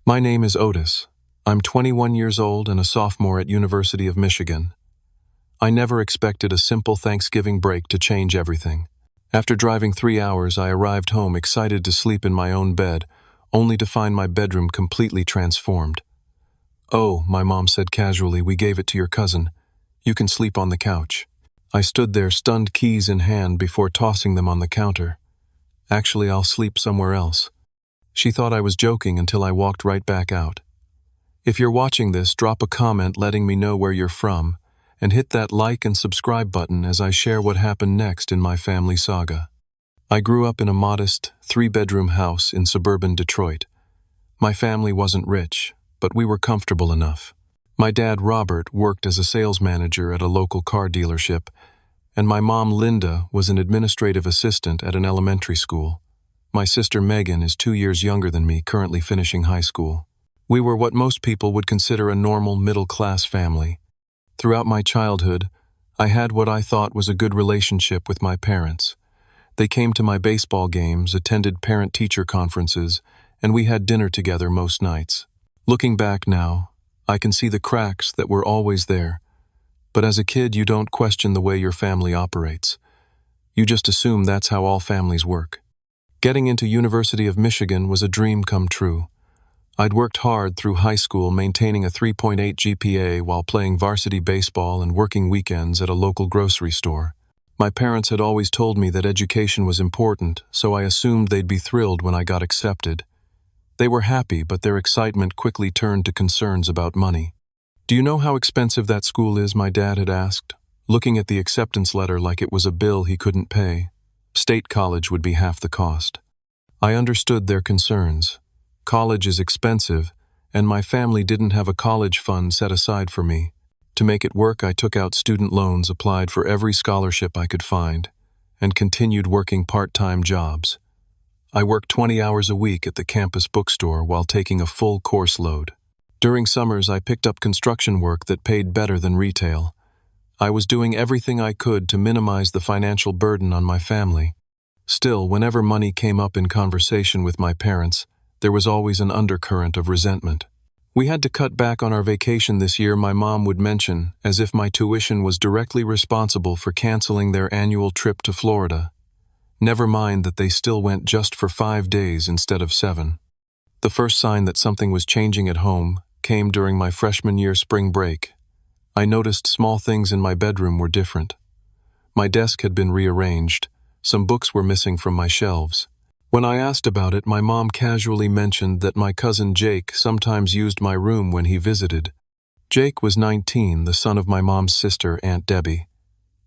My name is Otis. I'm 21 years old and a sophomore at University of Michigan. I never expected a simple Thanksgiving break to change everything. After driving 3 hours, I arrived home excited to sleep in my own bed, only to find my bedroom completely transformed. "Oh," my mom said casually, "we gave it to your cousin. You can sleep on the couch." I stood there, stunned, keys in hand, before tossing them on the counter. "Actually, I'll sleep somewhere else." She thought I was joking until I walked right back out. If you're watching this, drop a comment letting me know where you're from, and hit that like and subscribe button as I share what happened next in my family saga. I grew up in a modest, 3-bedroom house in suburban Detroit. My family wasn't rich, but we were comfortable enough. My dad, Robert, worked as a sales manager at a local car dealership, and my mom, Linda, was an administrative assistant at an elementary school. My sister, Megan, is 2 years younger than me, currently finishing high school. We were what most people would consider a normal middle-class family. Throughout my childhood, I had what I thought was a good relationship with my parents. They came to my baseball games, attended parent-teacher conferences, and we had dinner together most nights. Looking back now, I can see the cracks that were always there. But as a kid, you don't question the way your family operates. You just assume that's how all families work. Getting into University of Michigan was a dream come true. I'd worked hard through high school, maintaining a 3.8 GPA while playing varsity baseball and working weekends at a local grocery store. My parents had always told me that education was important, so I assumed they'd be thrilled when I got accepted. They were happy, but their excitement quickly turned to concerns about money. "Do you know how expensive that school is?" my dad had asked, looking at the acceptance letter like it was a bill he couldn't pay. State college would be half the cost. I understood their concerns. College is expensive, and my family didn't have a college fund set aside for me. To make it work, I took out student loans, applied for every scholarship I could find, and continued working part-time jobs. I worked 20 hours a week at the campus bookstore while taking a full course load. During summers, I picked up construction work that paid better than retail. I was doing everything I could to minimize the financial burden on my family. Still, whenever money came up in conversation with my parents, there was always an undercurrent of resentment. "We had to cut back on our vacation this year," my mom would mention, as if my tuition was directly responsible for canceling their annual trip to Florida. Never mind that they still went just for 5 days instead of 7. The first sign that something was changing at home came during my freshman year spring break. I noticed small things in my bedroom were different. My desk had been rearranged. Some books were missing from my shelves. When I asked about it, my mom casually mentioned that my cousin Jake sometimes used my room when he visited. Jake was 19, the son of my mom's sister, Aunt Debbie.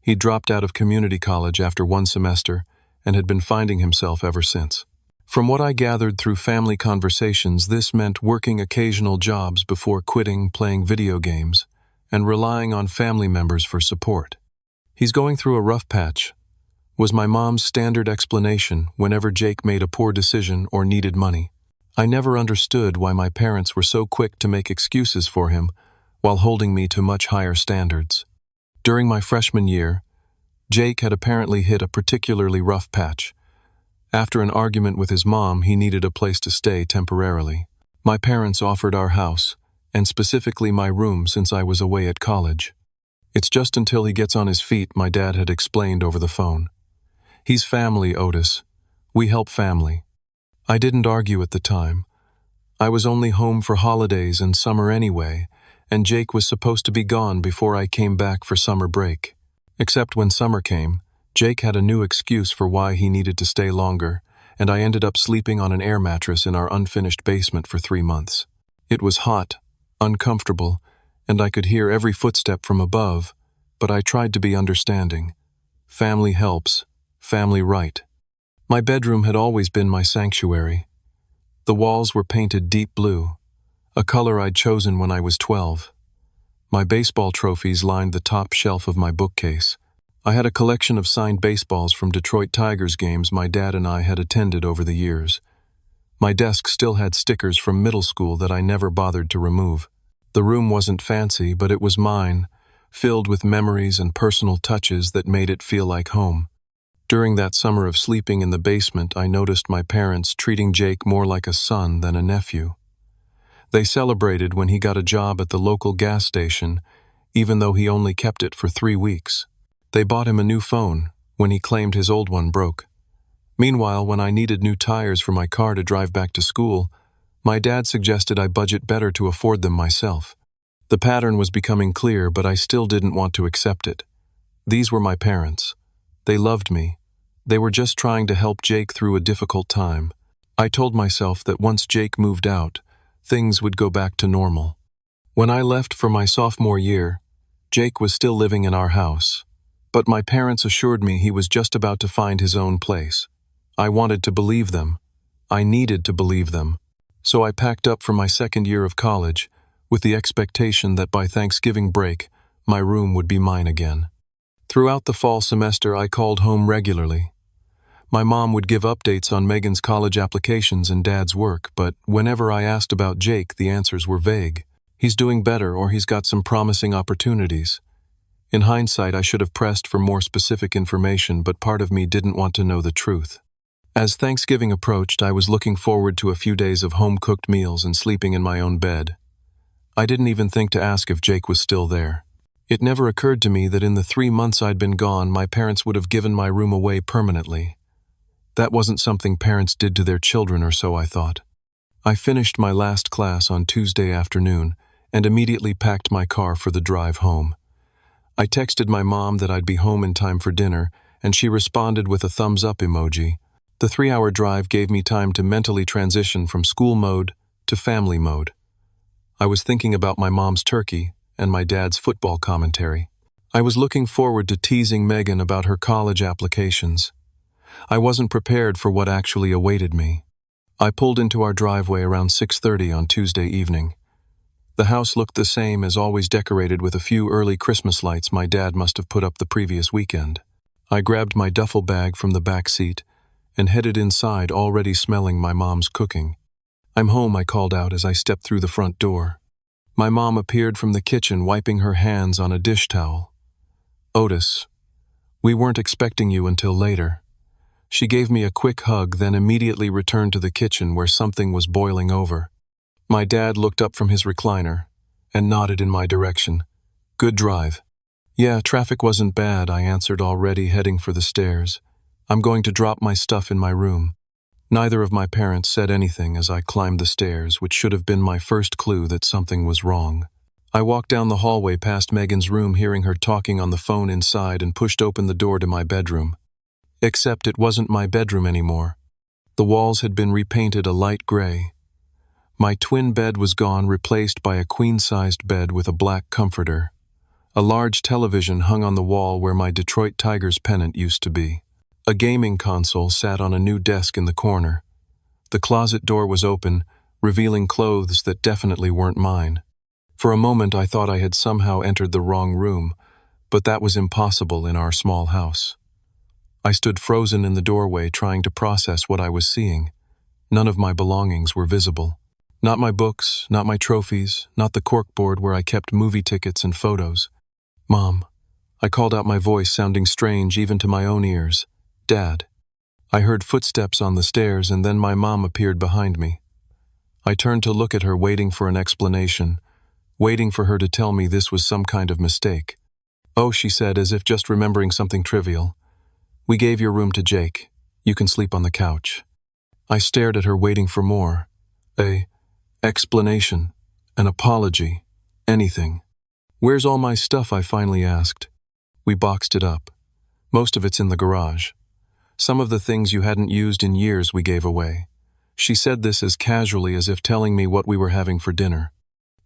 He dropped out of community college after 1 semester and had been finding himself ever since. From what I gathered through family conversations, this meant working occasional jobs before quitting playing video games and relying on family members for support. "He's going through a rough patch," was my mom's standard explanation whenever Jake made a poor decision or needed money. I never understood why my parents were so quick to make excuses for him while holding me to much higher standards. During my freshman year, Jake had apparently hit a particularly rough patch. After an argument with his mom, he needed a place to stay temporarily. My parents offered our house, and specifically my room since I was away at college. "It's just until he gets on his feet," my dad had explained over the phone. "He's family, Otis. We help family." I didn't argue at the time. I was only home for holidays and summer anyway, and Jake was supposed to be gone before I came back for summer break. Except when summer came, Jake had a new excuse for why he needed to stay longer, and I ended up sleeping on an air mattress in our unfinished basement for 3 months. It was hot, uncomfortable, and I could hear every footstep from above, but I tried to be understanding. Family helps, family right. My bedroom had always been my sanctuary. The walls were painted deep blue, a color I'd chosen when I was 12. My baseball trophies lined the top shelf of my bookcase. I had a collection of signed baseballs from Detroit Tigers games my dad and I had attended over the years. My desk still had stickers from middle school that I never bothered to remove. The room wasn't fancy, but it was mine, filled with memories and personal touches that made it feel like home. During that summer of sleeping in the basement, I noticed my parents treating Jake more like a son than a nephew. They celebrated when he got a job at the local gas station, even though he only kept it for 3 weeks. They bought him a new phone when he claimed his old one broke. Meanwhile, when I needed new tires for my car to drive back to school, my dad suggested I budget better to afford them myself. The pattern was becoming clear, but I still didn't want to accept it. These were my parents. They loved me. They were just trying to help Jake through a difficult time. I told myself that once Jake moved out, things would go back to normal. When I left for my sophomore year, Jake was still living in our house, but my parents assured me he was just about to find his own place. I wanted to believe them. I needed to believe them. So I packed up for my second year of college, with the expectation that by Thanksgiving break, my room would be mine again. Throughout the fall semester, I called home regularly. My mom would give updates on Megan's college applications and Dad's work, but whenever I asked about Jake, the answers were vague. He's doing better, or he's got some promising opportunities. In hindsight, I should have pressed for more specific information, but part of me didn't want to know the truth. As Thanksgiving approached, I was looking forward to a few days of home-cooked meals and sleeping in my own bed. I didn't even think to ask if Jake was still there. It never occurred to me that in the 3 months I'd been gone, my parents would have given my room away permanently. That wasn't something parents did to their children, or so I thought. I finished my last class on Tuesday afternoon and immediately packed my car for the drive home. I texted my mom that I'd be home in time for dinner, and she responded with a thumbs-up emoji. The 3-hour drive gave me time to mentally transition from school mode to family mode. I was thinking about my mom's turkey and my dad's football commentary. I was looking forward to teasing Megan about her college applications. I wasn't prepared for what actually awaited me. I pulled into our driveway around 6:30 on Tuesday evening. The house looked the same as always, decorated with a few early Christmas lights my dad must have put up the previous weekend. I grabbed my duffel bag from the back seat and headed inside, already smelling my mom's cooking. "I'm home," I called out as I stepped through the front door. My mom appeared from the kitchen, wiping her hands on a dish towel. "Otis, we weren't expecting you until later." She gave me a quick hug, then immediately returned to the kitchen where something was boiling over. My dad looked up from his recliner and nodded in my direction. "Good drive." "Yeah, traffic wasn't bad," I answered, already heading for the stairs. "I'm going to drop my stuff in my room." Neither of my parents said anything as I climbed the stairs, which should have been my first clue that something was wrong. I walked down the hallway past Megan's room, hearing her talking on the phone inside, and pushed open the door to my bedroom. Except it wasn't my bedroom anymore. The walls had been repainted a light gray. My twin bed was gone, replaced by a queen-sized bed with a black comforter. A large television hung on the wall where my Detroit Tigers pennant used to be. A gaming console sat on a new desk in the corner. The closet door was open, revealing clothes that definitely weren't mine. For a moment I thought I had somehow entered the wrong room, but that was impossible in our small house. I stood frozen in the doorway, trying to process what I was seeing. None of my belongings were visible. Not my books, not my trophies, not the corkboard where I kept movie tickets and photos. "Mom," I called out, my voice sounding strange even to my own ears. "Dad." I heard footsteps on the stairs, and then my mom appeared behind me. I turned to look at her, waiting for an explanation, waiting for her to tell me this was some kind of mistake. "Oh," she said, as if just remembering something trivial. "We gave your room to Jake. You can sleep on the couch." I stared at her, waiting for more. A explanation, an apology, anything. "Where's all my stuff?" I finally asked. "We boxed it up. Most of it's in the garage. Some of the things you hadn't used in years we gave away." She said this as casually as if telling me what we were having for dinner.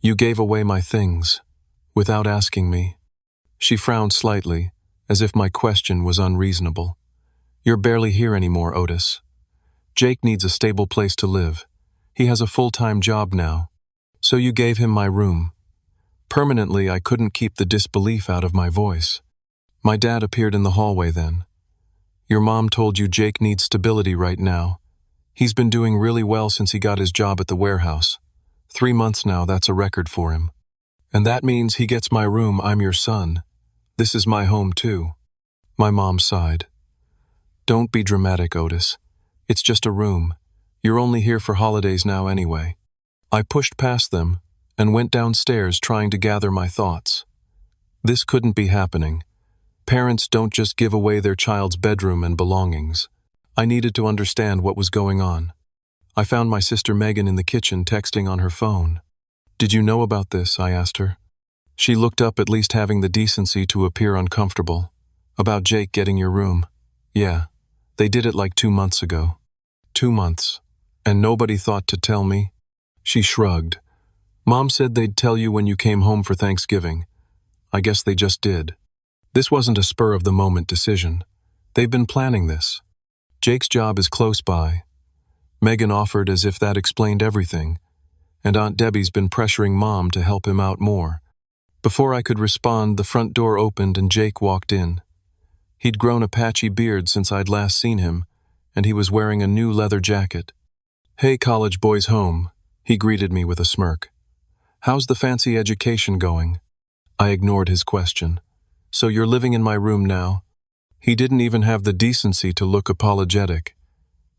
"You gave away my things, without asking me." She frowned slightly, as if my question was unreasonable. "You're barely here anymore, Otis. Jake needs a stable place to live. He has a full-time job now. So you gave him my room." Permanently, I couldn't keep the disbelief out of my voice. My dad appeared in the hallway then. "Your mom told you Jake needs stability right now. He's been doing really well since he got his job at the warehouse. 3 months now, that's a record for him. And that means he gets my room. I'm your son. This is my home too." My mom sighed. "Don't be dramatic, Otis. It's just a room. You're only here for holidays now anyway." I pushed past them and went downstairs trying to gather my thoughts. This couldn't be happening. Parents don't just give away their child's bedroom and belongings. I needed to understand what was going on. I found my sister Megan in the kitchen texting on her phone. "Did you know about this?" I asked her. She looked up, at least having the decency to appear uncomfortable. "About Jake getting your room." "Yeah, they did it like 2 months ago." 2 months. And nobody thought to tell me? She shrugged. "Mom said they'd tell you when you came home for Thanksgiving. I guess they just did." This wasn't a spur-of-the-moment decision. They've been planning this. Jake's job is close by. Megan offered as if that explained everything, and Aunt Debbie's been pressuring Mom to help him out more. Before I could respond, the front door opened and Jake walked in. He'd grown a patchy beard since I'd last seen him, and he was wearing a new leather jacket. "Hey, college boys home," he greeted me with a smirk. "How's the fancy education going?" I ignored his question. "So you're living in my room now?" He didn't even have the decency to look apologetic.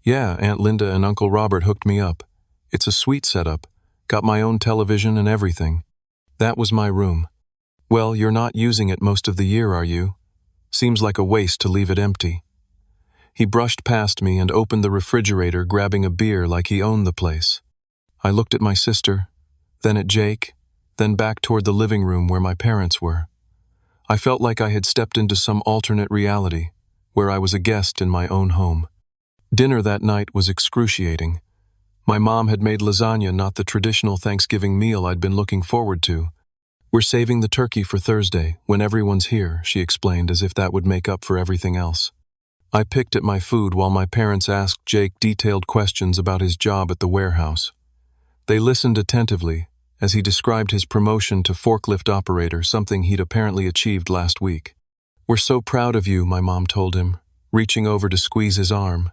"Yeah, Aunt Linda and Uncle Robert hooked me up. It's a sweet setup. Got my own television and everything." That was my room. "Well, you're not using it most of the year, are you? Seems like a waste to leave it empty." He brushed past me and opened the refrigerator, grabbing a beer like he owned the place. I looked at my sister, then at Jake, then back toward the living room where my parents were. I felt like I had stepped into some alternate reality, where I was a guest in my own home. Dinner that night was excruciating. My mom had made lasagna, not the traditional Thanksgiving meal I'd been looking forward to. "We're saving the turkey for Thursday, when everyone's here," she explained, as if that would make up for everything else. I picked at my food while my parents asked Jake detailed questions about his job at the warehouse. They listened attentively as he described his promotion to forklift operator, something he'd apparently achieved last week. "We're so proud of you," my mom told him, reaching over to squeeze his arm.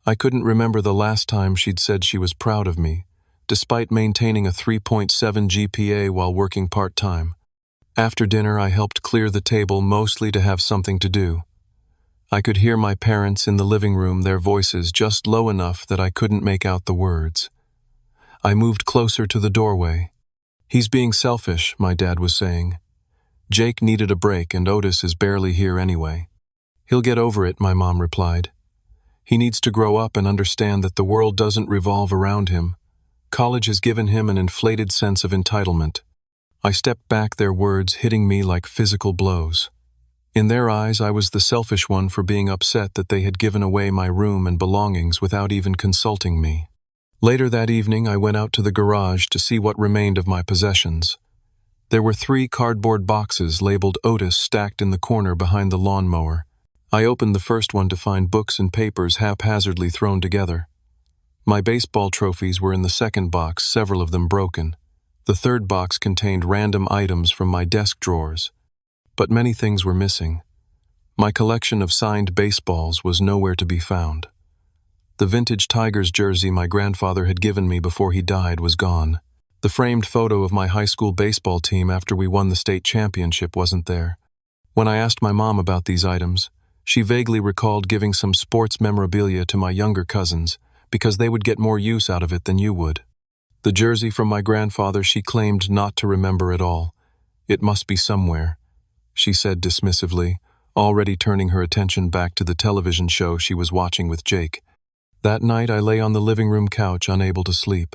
I couldn't remember the last time she'd said she was proud of me, despite maintaining a 3.7 GPA while working part-time. After dinner, I helped clear the table, mostly to have something to do. I could hear my parents in the living room, their voices just low enough that I couldn't make out the words. I moved closer to the doorway. "He's being selfish," my dad was saying. "Jake needed a break and Otis is barely here anyway." "He'll get over it," my mom replied. "He needs to grow up and understand that the world doesn't revolve around him. College has given him an inflated sense of entitlement." I stepped back, their words hitting me like physical blows. In their eyes, I was the selfish one for being upset that they had given away my room and belongings without even consulting me. Later that evening, I went out to the garage to see what remained of my possessions. There were 3 cardboard boxes labeled Otis stacked in the corner behind the lawnmower. I opened the first one to find books and papers haphazardly thrown together. My baseball trophies were in the second box, several of them broken. The third box contained random items from my desk drawers. But many things were missing. My collection of signed baseballs was nowhere to be found. The vintage Tigers jersey my grandfather had given me before he died was gone. The framed photo of my high school baseball team after we won the state championship wasn't there. When I asked my mom about these items, she vaguely recalled giving some sports memorabilia to my younger cousins because they would get more use out of it than you would. The jersey from my grandfather she claimed not to remember at all. "It must be somewhere," she said dismissively, already turning her attention back to the television show she was watching with Jake. That night I lay on the living room couch, unable to sleep.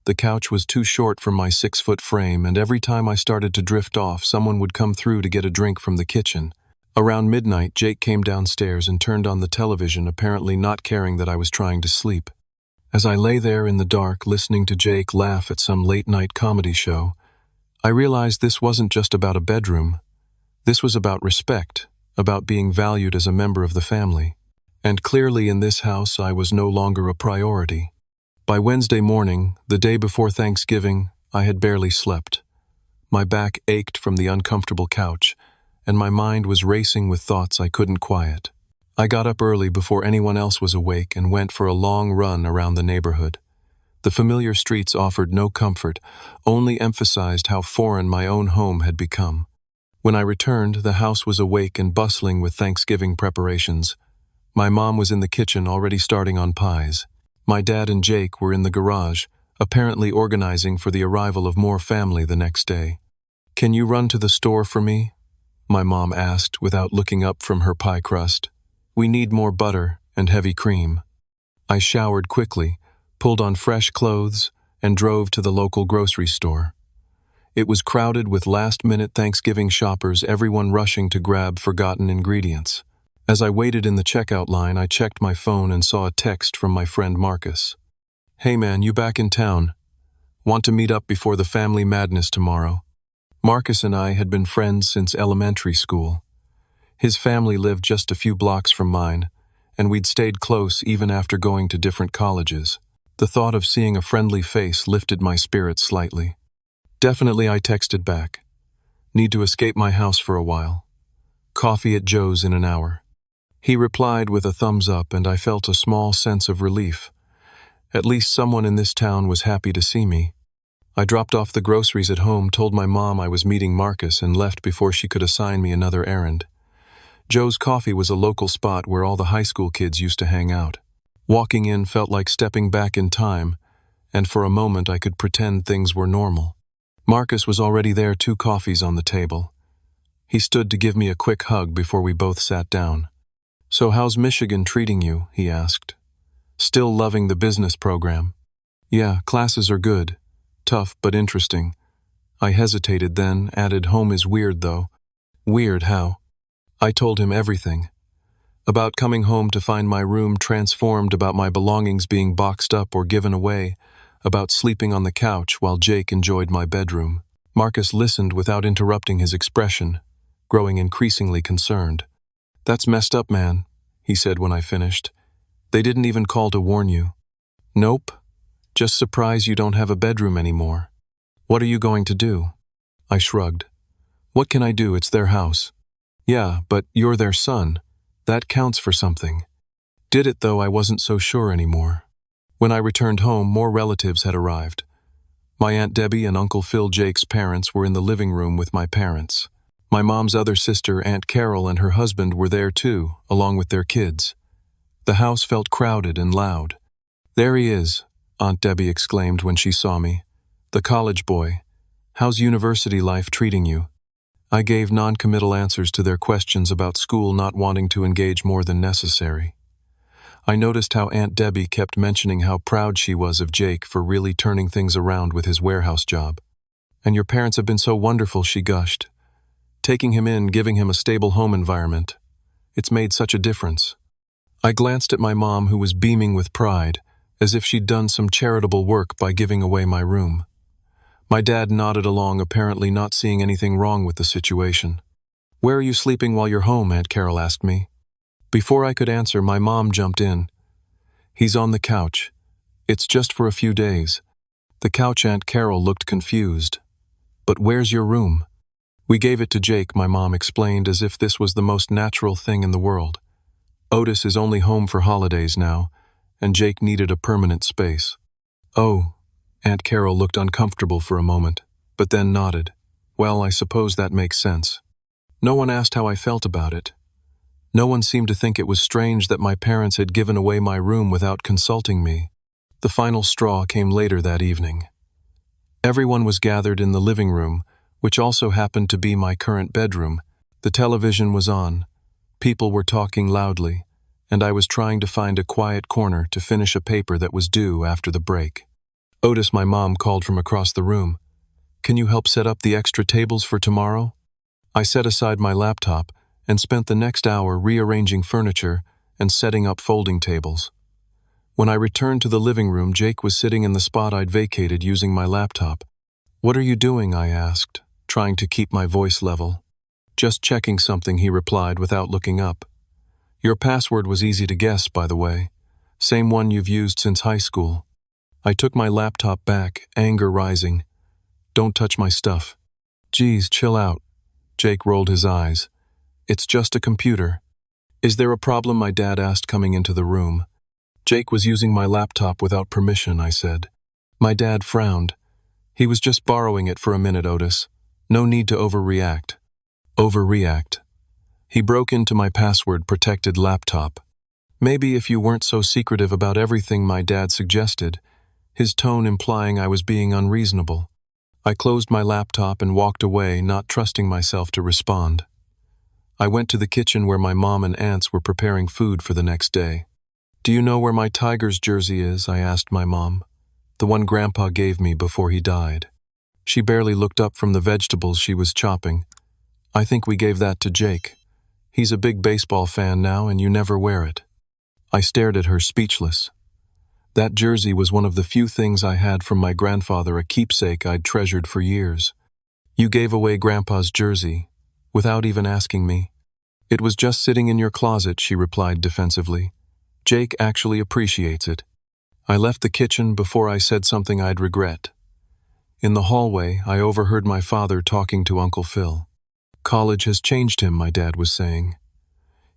The couch was too short for my 6-foot frame, and every time I started to drift off, someone would come through to get a drink from the kitchen. Around midnight, Jake came downstairs and turned on the television, apparently not caring that I was trying to sleep. As I lay there in the dark, listening to Jake laugh at some late-night comedy show, I realized this wasn't just about a bedroom. This was about respect, about being valued as a member of the family. And clearly in this house, I was no longer a priority. By Wednesday morning, the day before Thanksgiving, I had barely slept. My back ached from the uncomfortable couch, and my mind was racing with thoughts I couldn't quiet. I got up early before anyone else was awake and went for a long run around the neighborhood. The familiar streets offered no comfort, only emphasized how foreign my own home had become. When I returned, the house was awake and bustling with Thanksgiving preparations. My mom was in the kitchen already starting on pies. My dad and Jake were in the garage, apparently organizing for the arrival of more family the next day. "Can you run to the store for me?" my mom asked without looking up from her pie crust. "We need more butter and heavy cream." I showered quickly, pulled on fresh clothes, and drove to the local grocery store. It was crowded with last-minute Thanksgiving shoppers, everyone rushing to grab forgotten ingredients. As I waited in the checkout line, I checked my phone and saw a text from my friend Marcus. "Hey man, you back in town? Want to meet up before the family madness tomorrow?" Marcus and I had been friends since elementary school. His family lived just a few blocks from mine, and we'd stayed close even after going to different colleges. The thought of seeing a friendly face lifted my spirits slightly. "Definitely," I texted back. "Need to escape my house for a while. Coffee at Joe's in an hour." He replied with a thumbs up, and I felt a small sense of relief. At least someone in this town was happy to see me. I dropped off the groceries at home, told my mom I was meeting Marcus, and left before she could assign me another errand. Joe's Coffee was a local spot where all the high school kids used to hang out. Walking in felt like stepping back in time, and for a moment I could pretend things were normal. Marcus was already there, 2 coffees on the table. He stood to give me a quick hug before we both sat down. "So how's Michigan treating you?" he asked. "Still loving the business program?" "Yeah, classes are good. Tough but interesting." I hesitated, then added, "Home is weird though." "Weird how?" I told him everything. About coming home to find my room transformed, about my belongings being boxed up or given away, about sleeping on the couch while Jake enjoyed my bedroom. Marcus listened without interrupting, his expression growing increasingly concerned. "That's messed up, man," he said when I finished. "They didn't even call to warn you." "Nope. Just surprised you don't have a bedroom anymore." "What are you going to do?" I shrugged. "What can I do? It's their house." "Yeah, but you're their son. That counts for something." Did it, though? I wasn't so sure anymore. When I returned home, more relatives had arrived. My Aunt Debbie and Uncle Phil, Jake's parents, were in the living room with my parents. My mom's other sister, Aunt Carol, and her husband were there too, along with their kids. The house felt crowded and loud. "There he is," Aunt Debbie exclaimed when she saw me. "The college boy. How's university life treating you?" I gave non-committal answers to their questions about school, not wanting to engage more than necessary. I noticed how Aunt Debbie kept mentioning how proud she was of Jake for really turning things around with his warehouse job. "And your parents have been so wonderful," she gushed. "Taking him in, giving him a stable home environment. It's made such a difference." I glanced at my mom, who was beaming with pride, as if she'd done some charitable work by giving away my room. My dad nodded along, apparently not seeing anything wrong with the situation. "Where are you sleeping while you're home?" Aunt Carol asked me. Before I could answer, my mom jumped in. "He's on the couch. It's just for a few days." The couch? Aunt Carol looked confused. "But where's your room?" "We gave it to Jake," my mom explained, as if this was the most natural thing in the world. "Otis is only home for holidays now, and Jake needed a permanent space." "Oh." Aunt Carol looked uncomfortable for a moment, but then nodded. "Well, I suppose that makes sense." No one asked how I felt about it. No one seemed to think it was strange that my parents had given away my room without consulting me. The final straw came later that evening. Everyone was gathered in the living room, which also happened to be my current bedroom. The television was on. People were talking loudly, and I was trying to find a quiet corner to finish a paper that was due after the break. "Otis," my mom called from across the room. "Can you help set up the extra tables for tomorrow?" I set aside my laptop and spent the next hour rearranging furniture and setting up folding tables. When I returned to the living room, Jake was sitting in the spot I'd vacated using my laptop. "What are you doing?" I asked, trying to keep my voice level. "Just checking something," he replied without looking up. "Your password was easy to guess, by the way. Same one you've used since high school." I took my laptop back, anger rising. "Don't touch my stuff." "Geez, chill out." Jake rolled his eyes. "It's just a computer." "Is there a problem?" my dad asked, coming into the room. "Jake was using my laptop without permission," I said. My dad frowned. "He was just borrowing it for a minute, Otis. No need to overreact." Overreact. He broke into my password-protected laptop. "Maybe if you weren't so secretive about everything," my dad suggested, his tone implying I was being unreasonable. I closed my laptop and walked away, not trusting myself to respond. I went to the kitchen where my mom and aunts were preparing food for the next day. "Do you know where my Tigers jersey is?" I asked my mom. "The one Grandpa gave me before he died." She barely looked up from the vegetables she was chopping. "I think we gave that to Jake. He's a big baseball fan now and you never wear it." I stared at her, speechless. That jersey was one of the few things I had from my grandfather, a keepsake I'd treasured for years. "You gave away Grandpa's jersey, without even asking me." "It was just sitting in your closet," she replied defensively. "Jake actually appreciates it." I left the kitchen before I said something I'd regret. In the hallway, I overheard my father talking to Uncle Phil. "College has changed him," my dad was saying.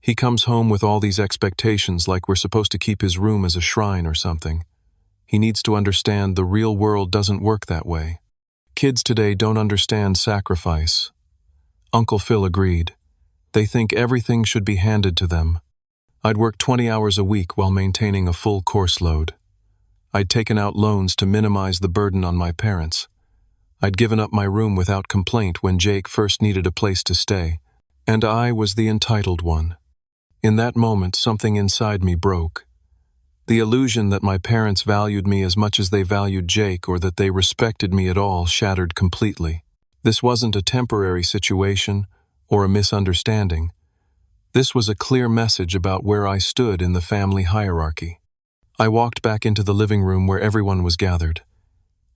"He comes home with all these expectations, like we're supposed to keep his room as a shrine or something. He needs to understand the real world doesn't work that way. Kids today don't understand sacrifice." Uncle Phil agreed. They think everything should be handed to them. I'd worked 20 hours a week while maintaining a full course load. I'd taken out loans to minimize the burden on my parents. I'd given up my room without complaint when Jake first needed a place to stay, and I was the entitled one. In that moment, something inside me broke. The illusion that my parents valued me as much as they valued Jake, or that they respected me at all, shattered completely. This wasn't a temporary situation or a misunderstanding. This was a clear message about where I stood in the family hierarchy. I walked back into the living room where everyone was gathered.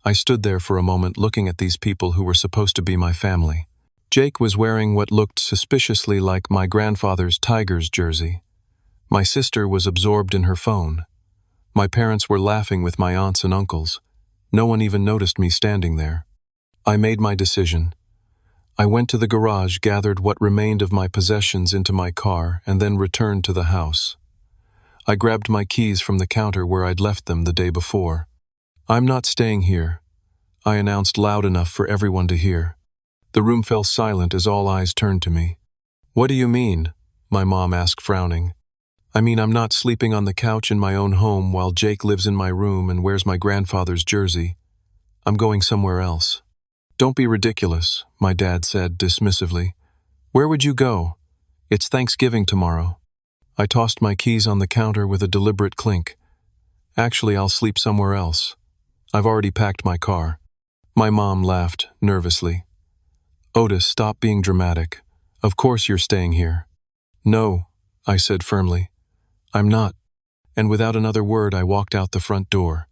I stood there for a moment looking at these people who were supposed to be my family. Jake was wearing what looked suspiciously like my grandfather's Tigers jersey. My sister was absorbed in her phone. My parents were laughing with my aunts and uncles. No one even noticed me standing there. I made my decision. I went to the garage, gathered what remained of my possessions into my car, and then returned to the house. I grabbed my keys from the counter where I'd left them the day before. "I'm not staying here," I announced loud enough for everyone to hear. The room fell silent as all eyes turned to me. "What do you mean?" my mom asked, frowning. "I mean, I'm not sleeping on the couch in my own home while Jake lives in my room and wears my grandfather's jersey. I'm going somewhere else." "Don't be ridiculous," my dad said dismissively. "Where would you go? It's Thanksgiving tomorrow." I tossed my keys on the counter with a deliberate clink. "Actually, I'll sleep somewhere else. I've already packed my car." My mom laughed nervously. "Otis, stop being dramatic. Of course you're staying here." "No," I said firmly. "I'm not." And without another word, I walked out the front door.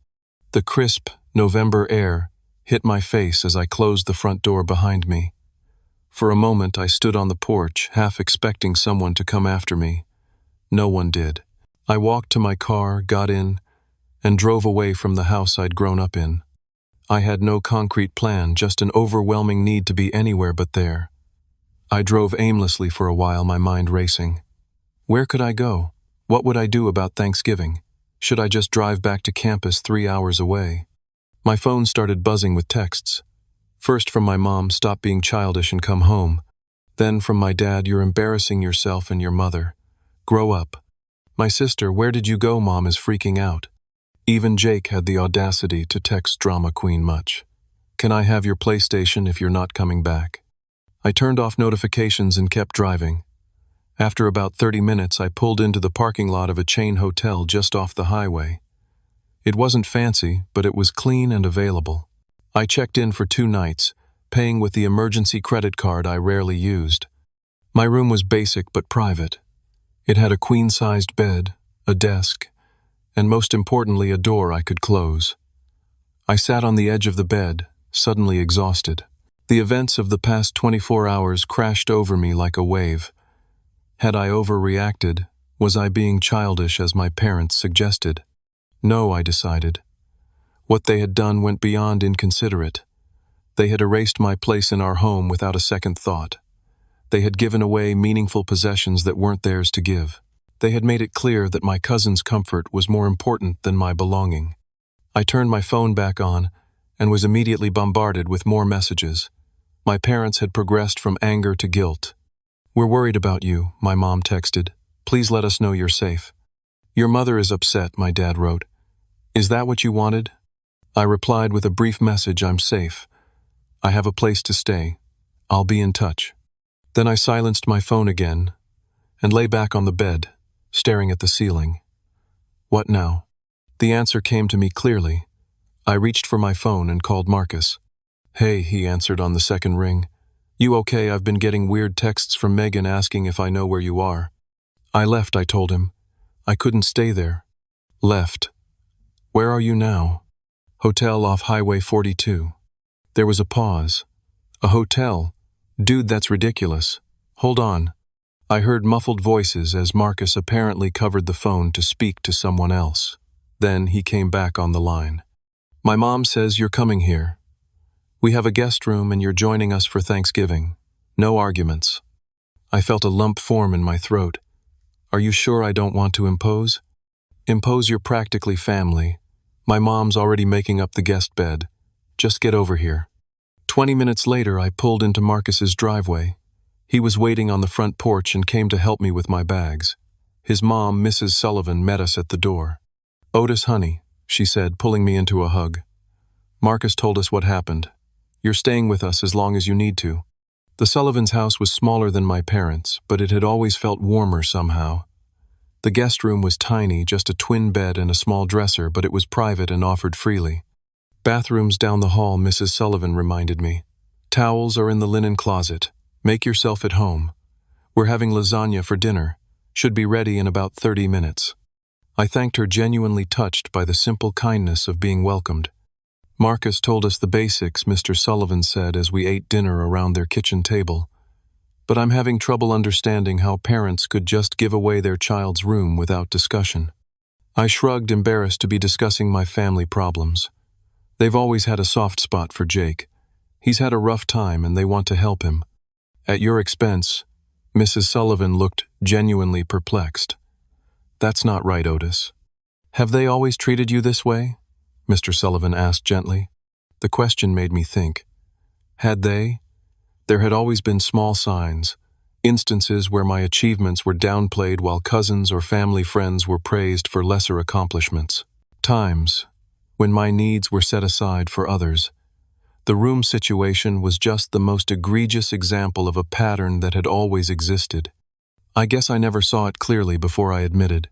The crisp November air hit my face as I closed the front door behind me. For a moment, I stood on the porch, half expecting someone to come after me. No one did. I walked to my car, got in, and drove away from the house I'd grown up in. I had no concrete plan, just an overwhelming need to be anywhere but there. I drove aimlessly for a while, my mind racing. Where could I go? What would I do about Thanksgiving? Should I just drive back to campus 3 hours away? My phone started buzzing with texts. First from my mom, "Stop being childish and come home." Then from my dad, "You're embarrassing yourself and your mother. Grow up." My sister, "Where did you go? Mom is freaking out." Even Jake had the audacity to text drama queen Much. "Can I have your PlayStation if you're not coming back?" I turned off notifications and kept driving. After about 30 minutes, I pulled into the parking lot of a chain hotel just off the highway. It wasn't fancy, but it was clean and available. I checked in for 2 nights, paying with the emergency credit card I rarely used. My room was basic but private. It had a queen-sized bed, a desk, and most importantly, a door I could close. I sat on the edge of the bed, suddenly exhausted. The events of the past 24 hours crashed over me like a wave. Had I overreacted? Was I being childish as my parents suggested? No, I decided. What they had done went beyond inconsiderate. They had erased my place in our home without a second thought. They had given away meaningful possessions that weren't theirs to give. They had made it clear that my cousin's comfort was more important than my belonging. I turned my phone back on and was immediately bombarded with more messages. My parents had progressed from anger to guilt. "We're worried about you," my mom texted. "Please let us know you're safe." "Your mother is upset," my dad wrote. "Is that what you wanted?" I replied with a brief message, "I'm safe. I have a place to stay. I'll be in touch." Then I silenced my phone again and lay back on the bed, staring at the ceiling. What now? The answer came to me clearly. I reached for my phone and called Marcus. "Hey," he answered on the second ring. "You okay? I've been getting weird texts from Megan asking if I know where you are." "I left," I told him. "I couldn't stay there." "Left? Where are you now?" "Hotel off Highway 42. There was a pause. "A hotel? Dude, that's ridiculous. Hold on." I heard muffled voices as Marcus apparently covered the phone to speak to someone else. Then he came back on the line. "My mom says you're coming here. We have a guest room and you're joining us for Thanksgiving. No arguments." I felt a lump form in my throat. "Are you sure I don't want to impose?" "Impose? You're practically family. My mom's already making up the guest bed. Just get over here." 20 minutes later, I pulled into Marcus's driveway. He was waiting on the front porch and came to help me with my bags. His mom, Mrs. Sullivan, met us at the door. "Otis, honey," she said, pulling me into a hug. "Marcus told us what happened. You're staying with us as long as you need to." The Sullivans' house was smaller than my parents', but it had always felt warmer somehow. The guest room was tiny, just a twin bed and a small dresser, but it was private and offered freely. "Bathrooms down the hall," Mrs. Sullivan reminded me. "Towels are in the linen closet. Make yourself at home. We're having lasagna for dinner. Should be ready in about 30 minutes." I thanked her, genuinely touched by the simple kindness of being welcomed. "Marcus told us the basics," Mr. Sullivan said as we ate dinner around their kitchen table. "But I'm having trouble understanding how parents could just give away their child's room without discussion." I shrugged, embarrassed to be discussing my family problems. They've always had a soft spot for Jake. He's had a rough time and they want to help him. "At your expense." Mrs. Sullivan looked genuinely perplexed. "That's not right, Otis." "Have they always treated you this way?" Mr. Sullivan asked gently. The question made me think. Had they? There had always been small signs, instances where my achievements were downplayed while cousins or family friends were praised for lesser accomplishments. Times when my needs were set aside for others. The room situation was just the most egregious example of a pattern that had always existed. I guess I never saw it clearly before I admitted.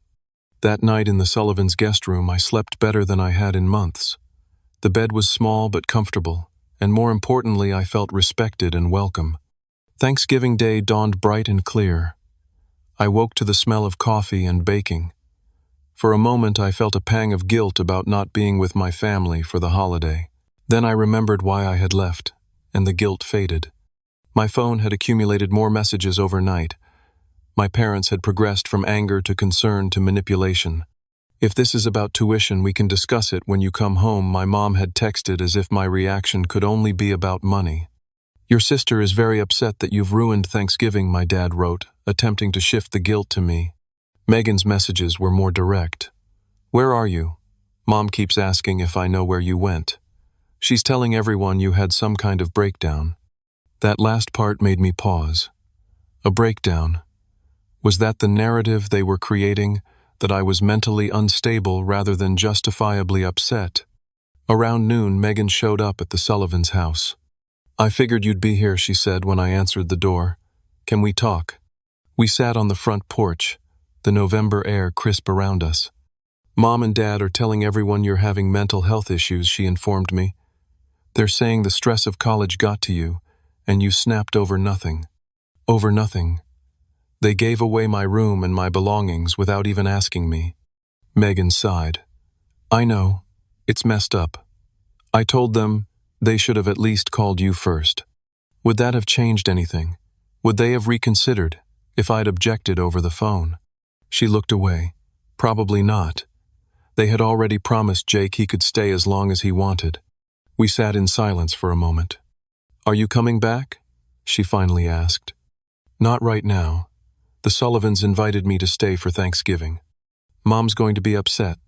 That night in the Sullivans' guest room, I slept better than I had in months. The bed was small but comfortable, and more importantly, I felt respected and welcome. Thanksgiving Day dawned bright and clear. I woke to the smell of coffee and baking. For a moment, I felt a pang of guilt about not being with my family for the holiday. Then I remembered why I had left, and the guilt faded. My phone had accumulated more messages overnight. My parents had progressed from anger to concern to manipulation. "If this is about tuition, we can discuss it when you come home," my mom had texted, as if my reaction could only be about money. "Your sister is very upset that you've ruined Thanksgiving," my dad wrote, attempting to shift the guilt to me. Megan's messages were more direct. "Where are you? Mom keeps asking if I know where you went. She's telling everyone you had some kind of breakdown." That last part made me pause. A breakdown. Was that the narrative they were creating, that I was mentally unstable rather than justifiably upset? Around noon, Megan showed up at the Sullivans' house. "I figured you'd be here," she said when I answered the door. "Can we talk?" We sat on the front porch, the November air crisp around us. "Mom and Dad are telling everyone you're having mental health issues," she informed me. "They're saying the stress of college got to you, and you snapped over nothing." Over nothing. They gave away my room and my belongings without even asking me. Megan sighed. "I know. It's messed up. I told them they should have at least called you first. Would that have changed anything? Would they have reconsidered if I'd objected over the phone?" She looked away. "Probably not. They had already promised Jake he could stay as long as he wanted." We sat in silence for a moment. "Are you coming back?" she finally asked. "Not right now. The Sullivans invited me to stay for Thanksgiving. Mom's going to be upset."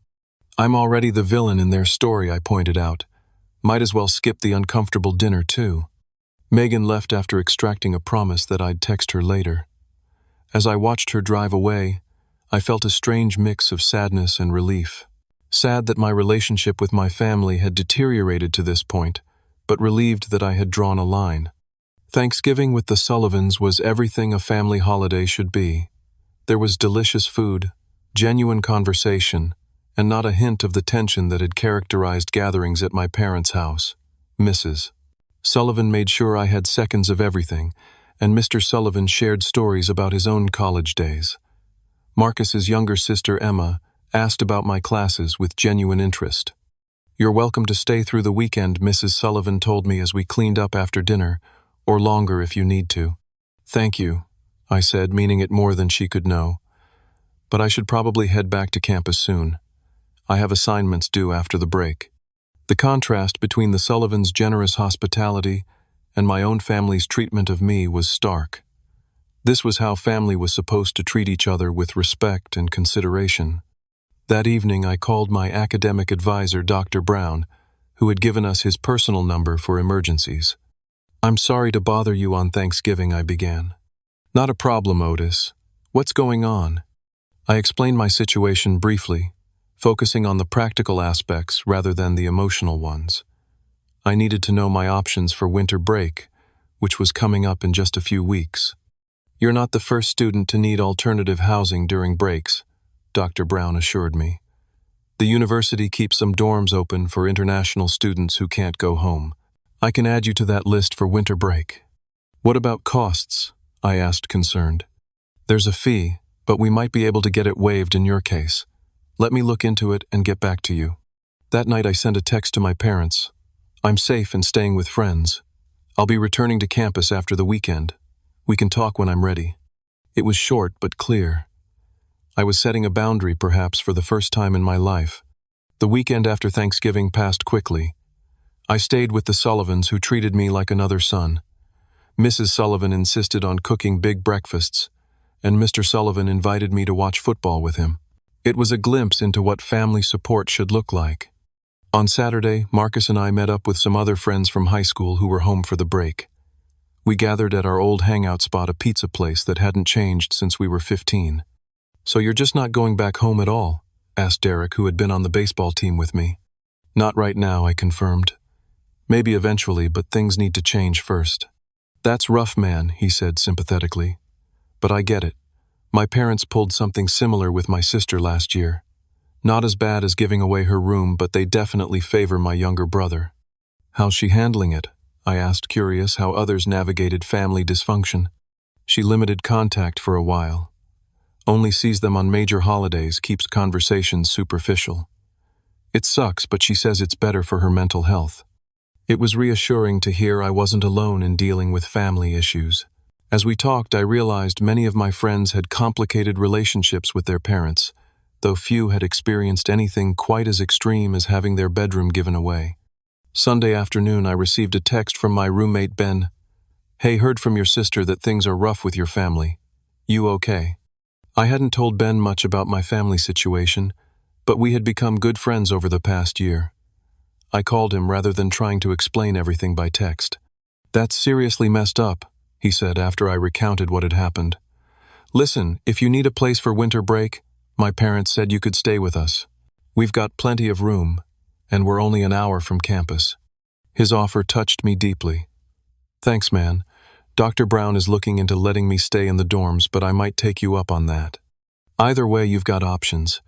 "I'm already the villain in their story," I pointed out. "Might as well skip the uncomfortable dinner, too." Megan left after extracting a promise that I'd text her later. As I watched her drive away, I felt a strange mix of sadness and relief. sad that my relationship with my family had deteriorated to this point, but relieved that I had drawn a line. Thanksgiving with the Sullivans was everything a family holiday should be. There was delicious food, genuine conversation, and not a hint of the tension that had characterized gatherings at my parents' house. Mrs. Sullivan made sure I had seconds of everything, and Mr. Sullivan shared stories about his own college days. Marcus's younger sister, Emma, asked about my classes with genuine interest. "You're welcome to stay through the weekend," Mrs. Sullivan told me as we cleaned up after dinner, "or longer if you need to." "Thank you," I said, meaning it more than she could know. "But I should probably head back to campus soon. I have assignments due after the break." The contrast between the Sullivans' generous hospitality and my own family's treatment of me was stark. This was how family was supposed to treat each other, with respect and consideration. That evening I called my academic advisor, Dr. Brown, who had given us his personal number for emergencies. "I'm sorry to bother you on Thanksgiving," I began. "Not a problem, Otis. What's going on?" I explained my situation briefly, focusing on the practical aspects rather than the emotional ones. I needed to know my options for winter break, which was coming up in just a few weeks. "You're not the first student to need alternative housing during breaks," Dr. Brown assured me. "The university keeps some dorms open for international students who can't go home. I can add you to that list for winter break." "What about costs?" I asked, concerned. "There's a fee, but we might be able to get it waived in your case. Let me look into it and get back to you." That night I sent a text to my parents. "I'm safe and staying with friends. I'll be returning to campus after the weekend. We can talk when I'm ready." It was short but clear. I was setting a boundary, perhaps for the first time in my life. The weekend after Thanksgiving passed quickly. I stayed with the Sullivans, who treated me like another son. Mrs. Sullivan insisted on cooking big breakfasts, and Mr. Sullivan invited me to watch football with him. It was a glimpse into what family support should look like. On Saturday, Marcus and I met up with some other friends from high school who were home for the break. We gathered at our old hangout spot, a pizza place that hadn't changed since we were 15. "So you're just not going back home at all?" asked Derek, who had been on the baseball team with me. "Not right now," I confirmed. "Maybe eventually, but things need to change first." "That's rough, man," he said sympathetically. "But I get it. My parents pulled something similar with my sister last year. Not as bad as giving away her room, but they definitely favor my younger brother." "How's she handling it?" I asked, curious how others navigated family dysfunction. "She limited contact for a while. Only sees them on major holidays, keeps conversations superficial. It sucks, but she says it's better for her mental health." It was reassuring to hear I wasn't alone in dealing with family issues. As we talked, I realized many of my friends had complicated relationships with their parents, though few had experienced anything quite as extreme as having their bedroom given away. Sunday afternoon, I received a text from my roommate, Ben. "Hey, heard from your sister that things are rough with your family. You okay?" I hadn't told Ben much about my family situation, but we had become good friends over the past year. I called him rather than trying to explain everything by text. "That's seriously messed up," he said after I recounted what had happened. "Listen, if you need a place for winter break, my parents said you could stay with us. We've got plenty of room, and we're only an hour from campus." His offer touched me deeply. "Thanks, man. Dr. Brown is looking into letting me stay in the dorms, but I might take you up on that. Either way, you've got options.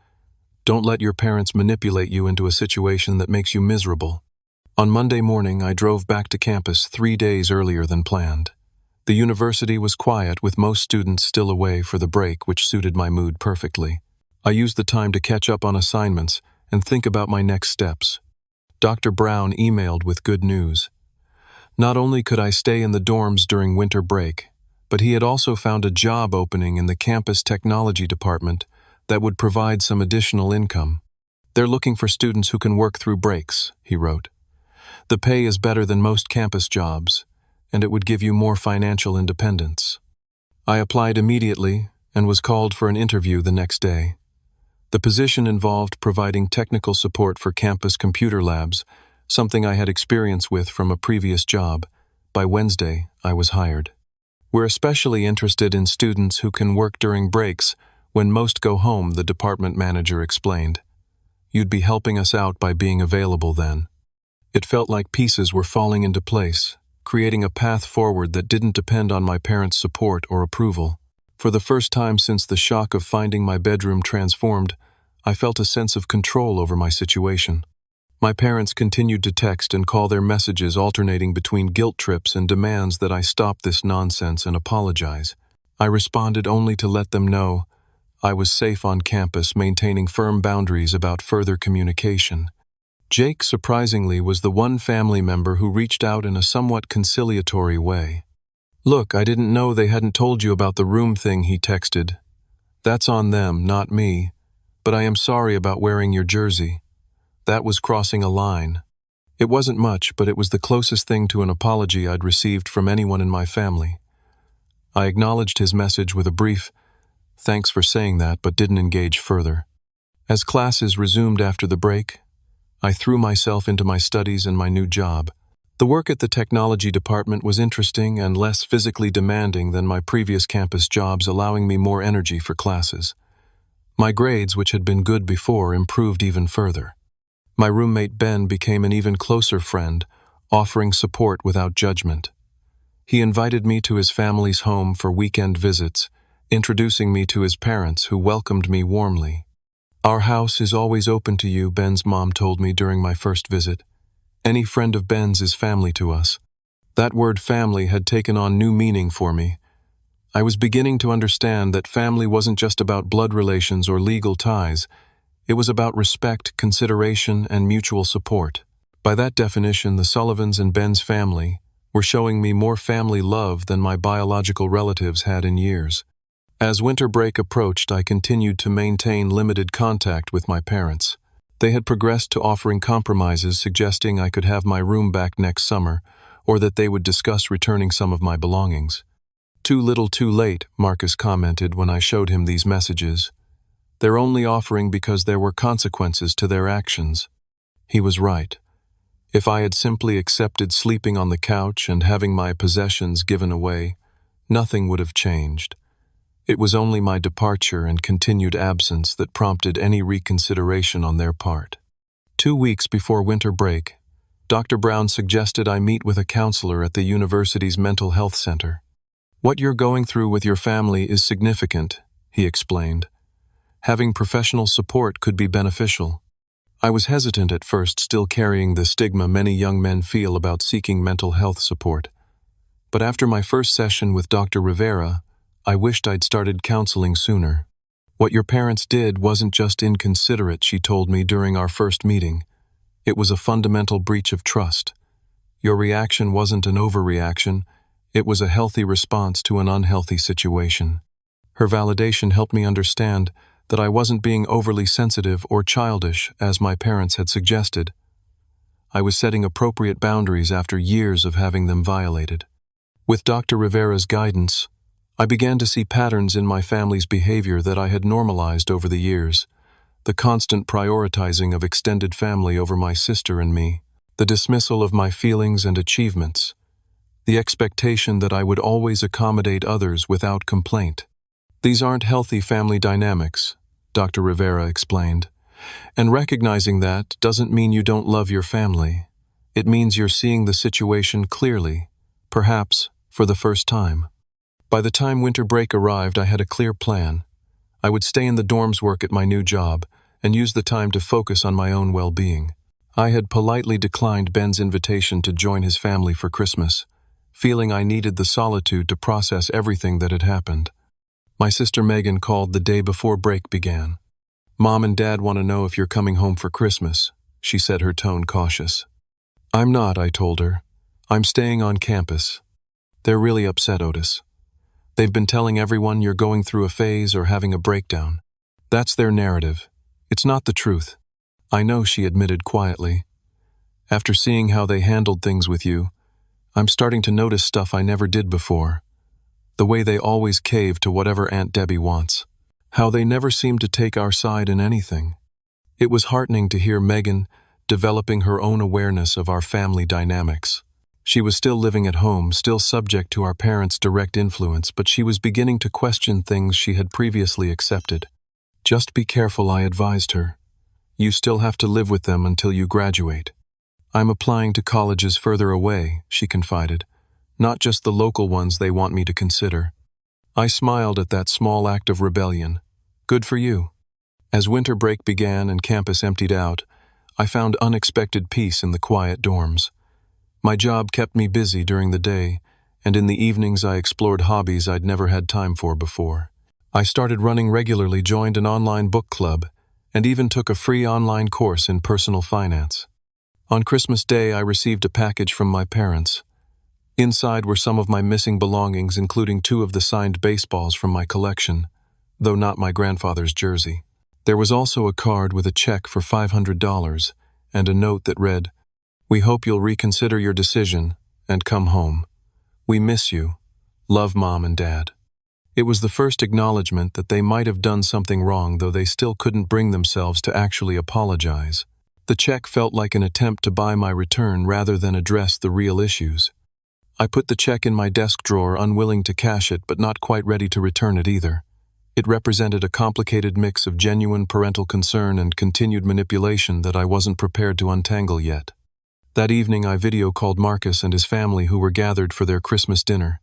Don't let your parents manipulate you into a situation that makes you miserable." On Monday morning, I drove back to campus 3 days earlier than planned. The university was quiet, with most students still away for the break, which suited my mood perfectly. I used the time to catch up on assignments and think about my next steps. Dr. Brown emailed with good news. Not only could I stay in the dorms during winter break, but he had also found a job opening in the campus technology department that would provide some additional income. "They're looking for students who can work through breaks," he wrote. "The pay is better than most campus jobs, and it would give you more financial independence." I applied immediately and was called for an interview the next day. The position involved providing technical support for campus computer labs, something I had experience with from a previous job. By Wednesday, I was hired. "We're especially interested in students who can work during breaks when most go home," the department manager explained. You'd be helping us out by being available then. It felt like pieces were falling into place, creating a path forward that didn't depend on my parents' support or approval. For the first time since the shock of finding my bedroom transformed, I felt a sense of control over my situation. My parents continued to text and call, their messages alternating between guilt trips and demands that I stop this nonsense and apologize. I responded only to let them know I was safe on campus, maintaining firm boundaries about further communication. Jake, surprisingly, was the one family member who reached out in a somewhat conciliatory way. "Look, I didn't know they hadn't told you about the room thing," he texted. "That's on them, not me. But I am sorry about wearing your jersey. That was crossing a line." It wasn't much, but it was the closest thing to an apology I'd received from anyone in my family. I acknowledged his message with a brief, "Thanks for saying that," but didn't engage further. As classes resumed after the break, I threw myself into my studies and my new job. The work at the technology department was interesting and less physically demanding than my previous campus jobs, allowing me more energy for classes. My grades, which had been good before, improved even further. My roommate Ben became an even closer friend, offering support without judgment. He invited me to his family's home for weekend visits, introducing me to his parents, who welcomed me warmly. "Our house is always open to you," Ben's mom told me during my first visit. "Any friend of Ben's is family to us." That word family had taken on new meaning for me. I was beginning to understand that family wasn't just about blood relations or legal ties. It was about respect, consideration, and mutual support. By that definition, the Sullivans and Ben's family were showing me more family love than my biological relatives had in years. As winter break approached, I continued to maintain limited contact with my parents. They had progressed to offering compromises, suggesting I could have my room back next summer, or that they would discuss returning some of my belongings. "Too little, too late," Marcus commented when I showed him these messages. "They're only offering because there were consequences to their actions." He was right. If I had simply accepted sleeping on the couch and having my possessions given away, nothing would have changed. It was only my departure and continued absence that prompted any reconsideration on their part. 2 weeks before winter break, Dr. Brown suggested I meet with a counselor at the university's mental health center. "What you're going through with your family is significant," he explained. "Having professional support could be beneficial." I was hesitant at first, still carrying the stigma many young men feel about seeking mental health support. But after my first session with Dr. Rivera, I wished I'd started counseling sooner. "What your parents did wasn't just inconsiderate," she told me during our first meeting. "It was a fundamental breach of trust. Your reaction wasn't an overreaction, it was a healthy response to an unhealthy situation." Her validation helped me understand that I wasn't being overly sensitive or childish, as my parents had suggested. I was setting appropriate boundaries after years of having them violated. With Dr. Rivera's guidance, I began to see patterns in my family's behavior that I had normalized over the years. The constant prioritizing of extended family over my sister and me, the dismissal of my feelings and achievements, the expectation that I would always accommodate others without complaint. "These aren't healthy family dynamics," Dr. Rivera explained. "And recognizing that doesn't mean you don't love your family. It means you're seeing the situation clearly, perhaps for the first time." By the time winter break arrived, I had a clear plan. I would stay in the dorms, work at my new job, and use the time to focus on my own well-being. I had politely declined Ben's invitation to join his family for Christmas, feeling I needed the solitude to process everything that had happened. My sister Megan called the day before break began. "Mom and Dad want to know if you're coming home for Christmas," she said, her tone cautious. "I'm not," I told her. "I'm staying on campus." "They're really upset, Otis. They've been telling everyone you're going through a phase or having a breakdown. That's their narrative. It's not the truth." "I know," she admitted quietly. "After seeing how they handled things with you, I'm starting to notice stuff I never did before. The way they always cave to whatever Aunt Debbie wants. How they never seem to take our side in anything." It was heartening to hear Megan developing her own awareness of our family dynamics. She was still living at home, still subject to our parents' direct influence, but she was beginning to question things she had previously accepted. "Just be careful," I advised her. You still have to live with them until you graduate. I'm applying to colleges further away, she confided, not just the local ones they want me to consider. I smiled at that small act of rebellion. Good for you. As winter break began and campus emptied out, I found unexpected peace in the quiet dorms. My job kept me busy during the day, and in the evenings I explored hobbies I'd never had time for before. I started running regularly, joined an online book club, and even took a free online course in personal finance. On Christmas Day, I received a package from my parents. Inside were some of my missing belongings, including 2 of the signed baseballs from my collection, though not my grandfather's jersey. There was also a card with a check for $500 and a note that read, "We hope you'll reconsider your decision and come home. We miss you. Love, Mom and Dad." It was the first acknowledgement that they might have done something wrong, though they still couldn't bring themselves to actually apologize. The check felt like an attempt to buy my return rather than address the real issues. I put the check in my desk drawer, unwilling to cash it but not quite ready to return it either. It represented a complicated mix of genuine parental concern and continued manipulation that I wasn't prepared to untangle yet. That evening I video called Marcus and his family, who were gathered for their Christmas dinner.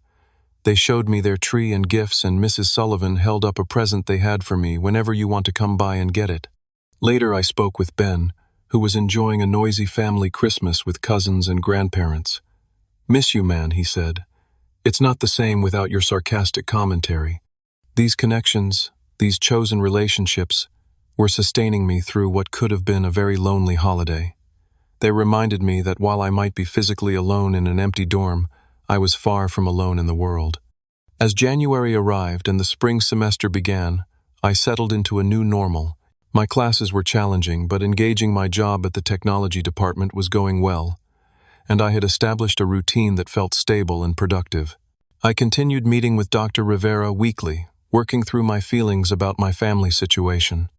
They showed me their tree and gifts, and Mrs. Sullivan held up a present they had for me: "Whenever you want to come by and get it." Later I spoke with Ben, who was enjoying a noisy family Christmas with cousins and grandparents. "Miss you, man," he said. "It's not the same without your sarcastic commentary." These connections, these chosen relationships, were sustaining me through what could have been a very lonely holiday. They reminded me that while I might be physically alone in an empty dorm, I was far from alone in the world. As January arrived and the spring semester began, I settled into a new normal. My classes were challenging, but engaging my job at the technology department was going well, and I had established a routine that felt stable and productive. I continued meeting with Dr. Rivera weekly, working through my feelings about my family situation.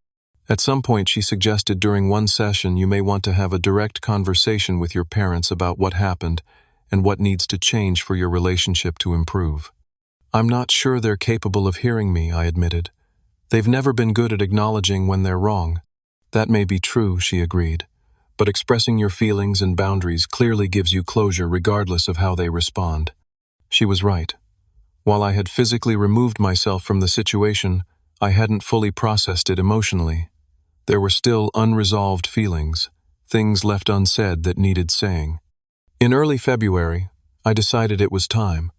At some point she suggested during one session, "You may want to have a direct conversation with your parents about what happened and what needs to change for your relationship to improve." "I'm not sure they're capable of hearing me," I admitted. "They've never been good at acknowledging when they're wrong." "That may be true," she agreed, "but expressing your feelings and boundaries clearly gives you closure regardless of how they respond." She was right. While I had physically removed myself from the situation, I hadn't fully processed it emotionally. There were still unresolved feelings, things left unsaid that needed saying. In early February, I decided it was time.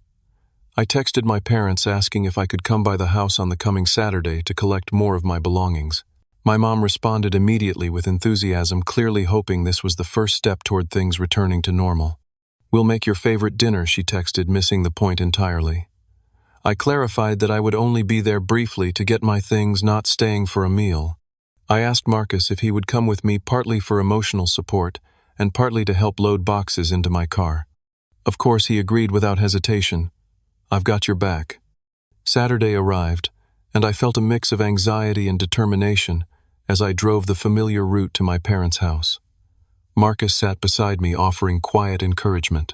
I texted my parents asking if I could come by the house on the coming Saturday to collect more of my belongings. My mom responded immediately with enthusiasm, clearly hoping this was the first step toward things returning to normal. "We'll make your favorite dinner," she texted, missing the point entirely. I clarified that I would only be there briefly to get my things, not staying for a meal. I asked Marcus if he would come with me, partly for emotional support and partly to help load boxes into my car. Of course, he agreed without hesitation. "I've got your back." Saturday arrived, and I felt a mix of anxiety and determination as I drove the familiar route to my parents' house. Marcus sat beside me, offering quiet encouragement.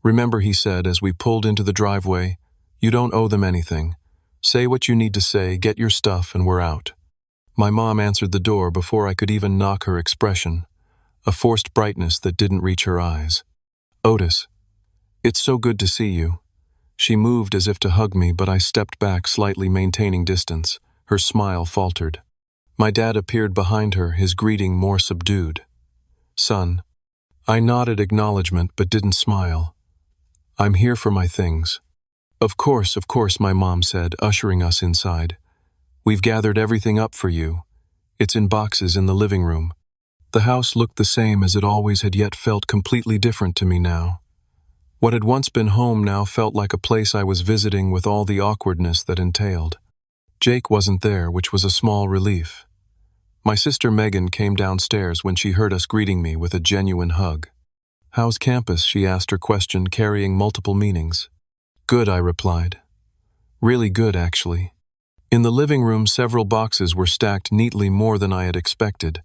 "Remember," he said as we pulled into the driveway, "you don't owe them anything. Say what you need to say, get your stuff, and we're out." My mom answered the door before I could even knock her expression, a forced brightness that didn't reach her eyes. "Otis, it's so good to see you." She moved as if to hug me, but I stepped back, slightly maintaining distance. Her smile faltered. My dad appeared behind her, his greeting more subdued. "Son." I nodded acknowledgement but didn't smile. "I'm here for my things." Of course," my mom said, ushering us inside. "We've gathered everything up for you. It's in boxes in the living room." The house looked the same as it always had, yet felt completely different to me now. What had once been home now felt like a place I was visiting, with all the awkwardness that entailed. Jake wasn't there, which was a small relief. My sister Megan came downstairs when she heard us, greeting me with a genuine hug. "How's campus?" she asked, her question carrying multiple meanings. "Good," I replied. "Really good, actually." In the living room, several boxes were stacked neatly, more than I had expected.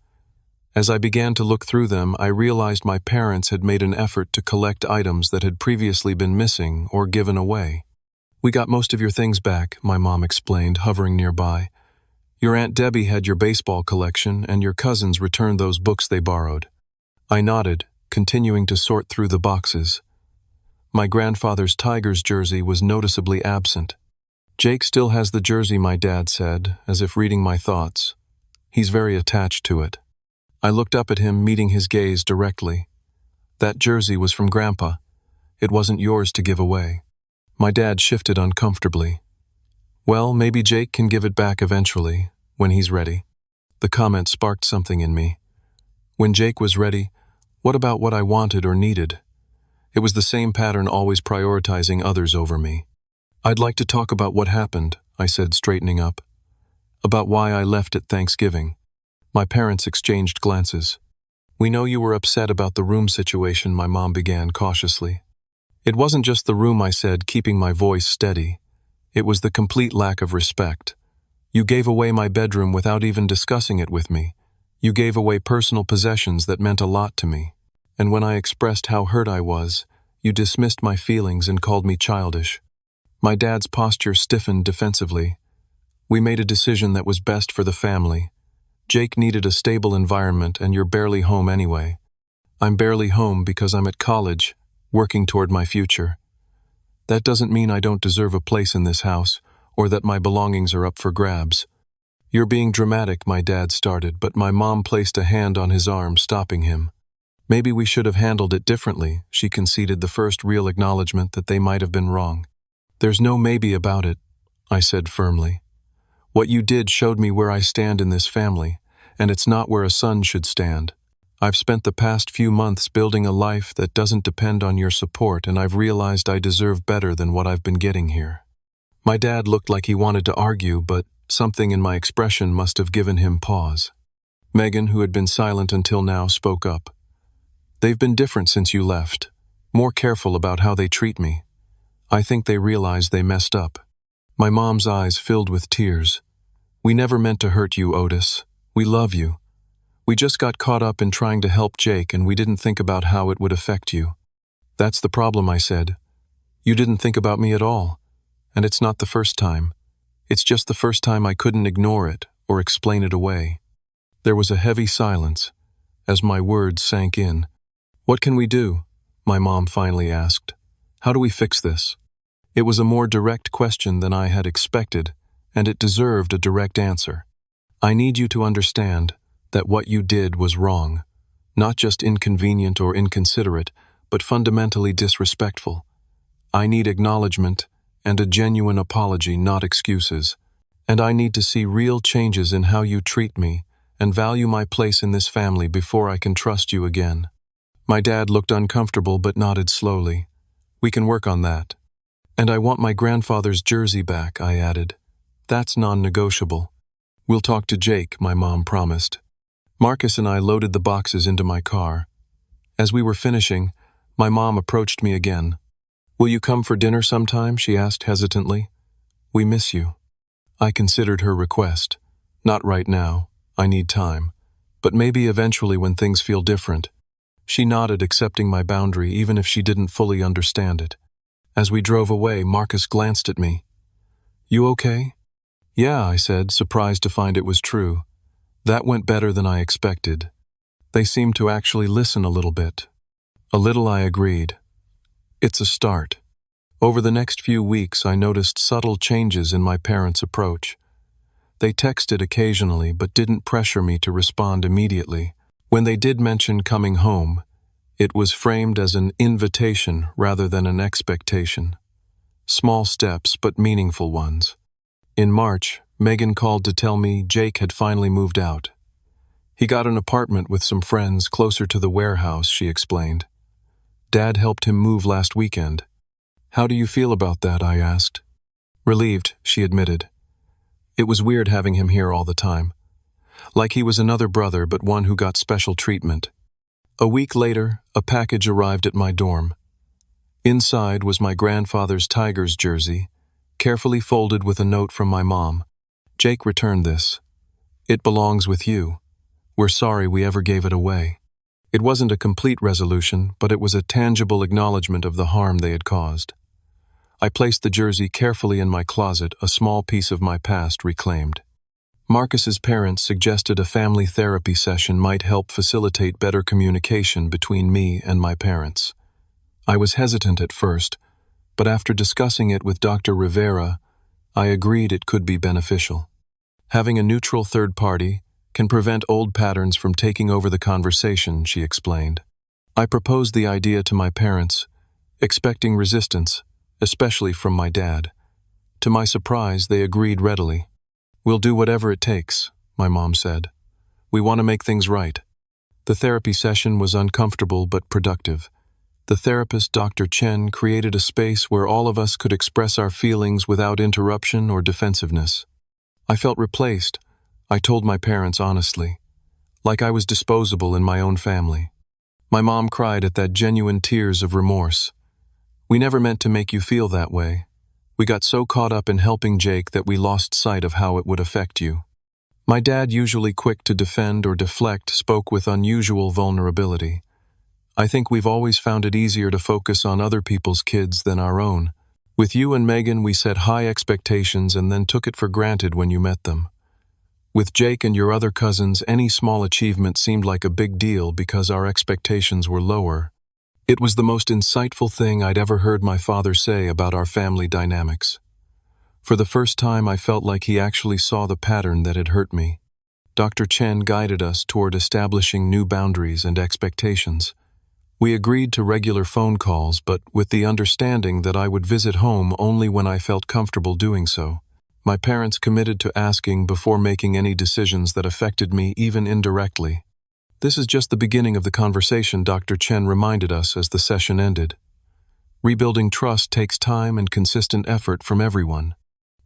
As I began to look through them, I realized my parents had made an effort to collect items that had previously been missing or given away. "We got most of your things back," my mom explained, hovering nearby. Your Aunt Debbie had your baseball collection, and your cousins returned those books they borrowed. I nodded, continuing to sort through the boxes. My grandfather's Tigers jersey was noticeably absent. Jake still has the jersey, my dad said, as if reading my thoughts. He's very attached to it. I looked up at him, meeting his gaze directly. That jersey was from Grandpa. It wasn't yours to give away. My dad shifted uncomfortably. Well, maybe Jake can give it back eventually, when he's ready. The comment sparked something in me. When Jake was ready, what about what I wanted or needed? It was the same pattern, always prioritizing others over me. I'd like to talk about what happened, I said, straightening up. About why I left at Thanksgiving. My parents exchanged glances. We know you were upset about the room situation, my mom began cautiously. It wasn't just the room, I said, keeping my voice steady. It was the complete lack of respect. You gave away my bedroom without even discussing it with me. You gave away personal possessions that meant a lot to me. And when I expressed how hurt I was, you dismissed my feelings and called me childish. My dad's posture stiffened defensively. We made a decision that was best for the family. Jake needed a stable environment, and you're barely home anyway. I'm barely home because I'm at college, working toward my future. That doesn't mean I don't deserve a place in this house, or that my belongings are up for grabs. You're being dramatic, my dad started, but my mom placed a hand on his arm, stopping him. Maybe we should have handled it differently, she conceded, the first real acknowledgement that they might have been wrong. There's no maybe about it, I said firmly. What you did showed me where I stand in this family, and it's not where a son should stand. I've spent the past few months building a life that doesn't depend on your support, and I've realized I deserve better than what I've been getting here. My dad looked like he wanted to argue, but something in my expression must have given him pause. Megan, who had been silent until now, spoke up. They've been different since you left, more careful about how they treat me. I think they realize they messed up. My mom's eyes filled with tears. We never meant to hurt you, Otis. We love you. We just got caught up in trying to help Jake, and we didn't think about how it would affect you. That's the problem, I said. You didn't think about me at all. And it's not the first time. It's just the first time I couldn't ignore it or explain it away. There was a heavy silence as my words sank in. What can we do? My mom finally asked. How do we fix this? It was a more direct question than I had expected, and it deserved a direct answer. I need you to understand that what you did was wrong, not just inconvenient or inconsiderate, but fundamentally disrespectful. I need acknowledgement and a genuine apology, not excuses. And I need to see real changes in how you treat me and value my place in this family before I can trust you again. My dad looked uncomfortable but nodded slowly. We can work on that. And I want my grandfather's jersey back, I added. That's non-negotiable. We'll talk to Jake, my mom promised. Marcus and I loaded the boxes into my car. As we were finishing, my mom approached me again. Will you come for dinner sometime? She asked hesitantly. We miss you. I considered her request. Not right now. I need time. But maybe eventually when things feel different. She nodded, accepting my boundary even if she didn't fully understand it. As we drove away, Marcus glanced at me. You okay? Yeah, I said, surprised to find it was true. That went better than I expected. They seemed to actually listen a little bit. A little, I agreed. It's a start. Over the next few weeks, I noticed subtle changes in my parents' approach. They texted occasionally but didn't pressure me to respond immediately. When they did mention coming home, it was framed as an invitation rather than an expectation. Small steps, but meaningful ones. In March, Megan called to tell me Jake had finally moved out. He got an apartment with some friends closer to the warehouse, she explained. Dad helped him move last weekend. How do you feel about that? I asked. Relieved, she admitted. It was weird having him here all the time. Like he was another brother, but one who got special treatment. A week later, a package arrived at my dorm. Inside was my grandfather's Tigers jersey, carefully folded with a note from my mom. Jake returned this. It belongs with you. We're sorry we ever gave it away. It wasn't a complete resolution, but it was a tangible acknowledgement of the harm they had caused. I placed the jersey carefully in my closet, a small piece of my past reclaimed. Marcus's parents suggested a family therapy session might help facilitate better communication between me and my parents. I was hesitant at first, but after discussing it with Dr. Rivera, I agreed it could be beneficial. Having a neutral third party can prevent old patterns from taking over the conversation, she explained. I proposed the idea to my parents, expecting resistance, especially from my dad. To my surprise, they agreed readily. "We'll do whatever it takes," my mom said. "We want to make things right." The therapy session was uncomfortable but productive. The therapist, Dr. Chen, created a space where all of us could express our feelings without interruption or defensiveness. I felt replaced, I told my parents honestly, like I was disposable in my own family. My mom cried at that genuine tears of remorse. "We never meant to make you feel that way. We got so caught up in helping Jake that we lost sight of how it would affect you." My dad, usually quick to defend or deflect, spoke with unusual vulnerability. "I think we've always found it easier to focus on other people's kids than our own. With you and Megan, we set high expectations and then took it for granted when you met them. With Jake and your other cousins, any small achievement seemed like a big deal because our expectations were lower." It was the most insightful thing I'd ever heard my father say about our family dynamics. For the first time, I felt like he actually saw the pattern that had hurt me. Dr. Chen guided us toward establishing new boundaries and expectations. We agreed to regular phone calls, but with the understanding that I would visit home only when I felt comfortable doing so. My parents committed to asking before making any decisions that affected me, even indirectly. "This is just the beginning of the conversation," Dr. Chen reminded us as the session ended. "Rebuilding trust takes time and consistent effort from everyone."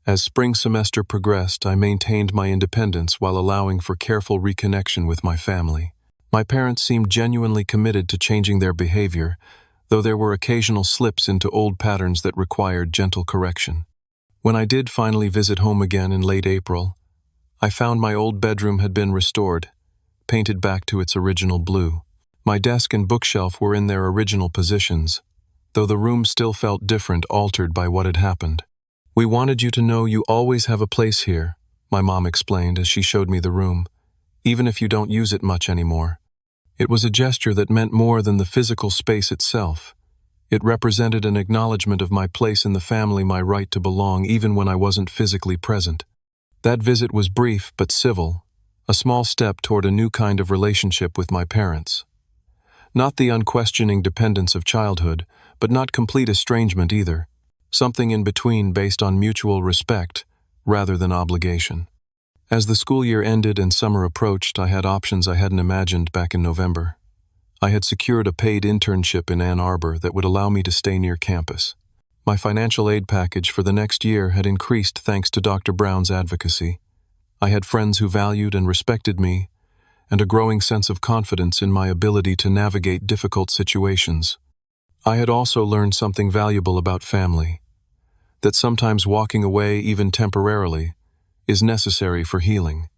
As spring semester progressed, I maintained my independence while allowing for careful reconnection with my family. My parents seemed genuinely committed to changing their behavior, though there were occasional slips into old patterns that required gentle correction. When I did finally visit home again in late April, I found my old bedroom had been restored, painted back to its original blue. My desk and bookshelf were in their original positions, though the room still felt different, altered by what had happened. "We wanted you to know you always have a place here," my mom explained as she showed me the room, "even if you don't use it much anymore." It was a gesture that meant more than the physical space itself. It represented an acknowledgement of my place in the family, my right to belong even when I wasn't physically present. That visit was brief but civil, a small step toward a new kind of relationship with my parents. Not the unquestioning dependence of childhood, but not complete estrangement either. Something in between based on mutual respect rather than obligation. As the school year ended and summer approached, I had options I hadn't imagined back in November. I had secured a paid internship in Ann Arbor that would allow me to stay near campus. My financial aid package for the next year had increased thanks to Dr. Brown's advocacy. I had friends who valued and respected me, and a growing sense of confidence in my ability to navigate difficult situations. I had also learned something valuable about family, that sometimes walking away, even temporarily, is necessary for healing,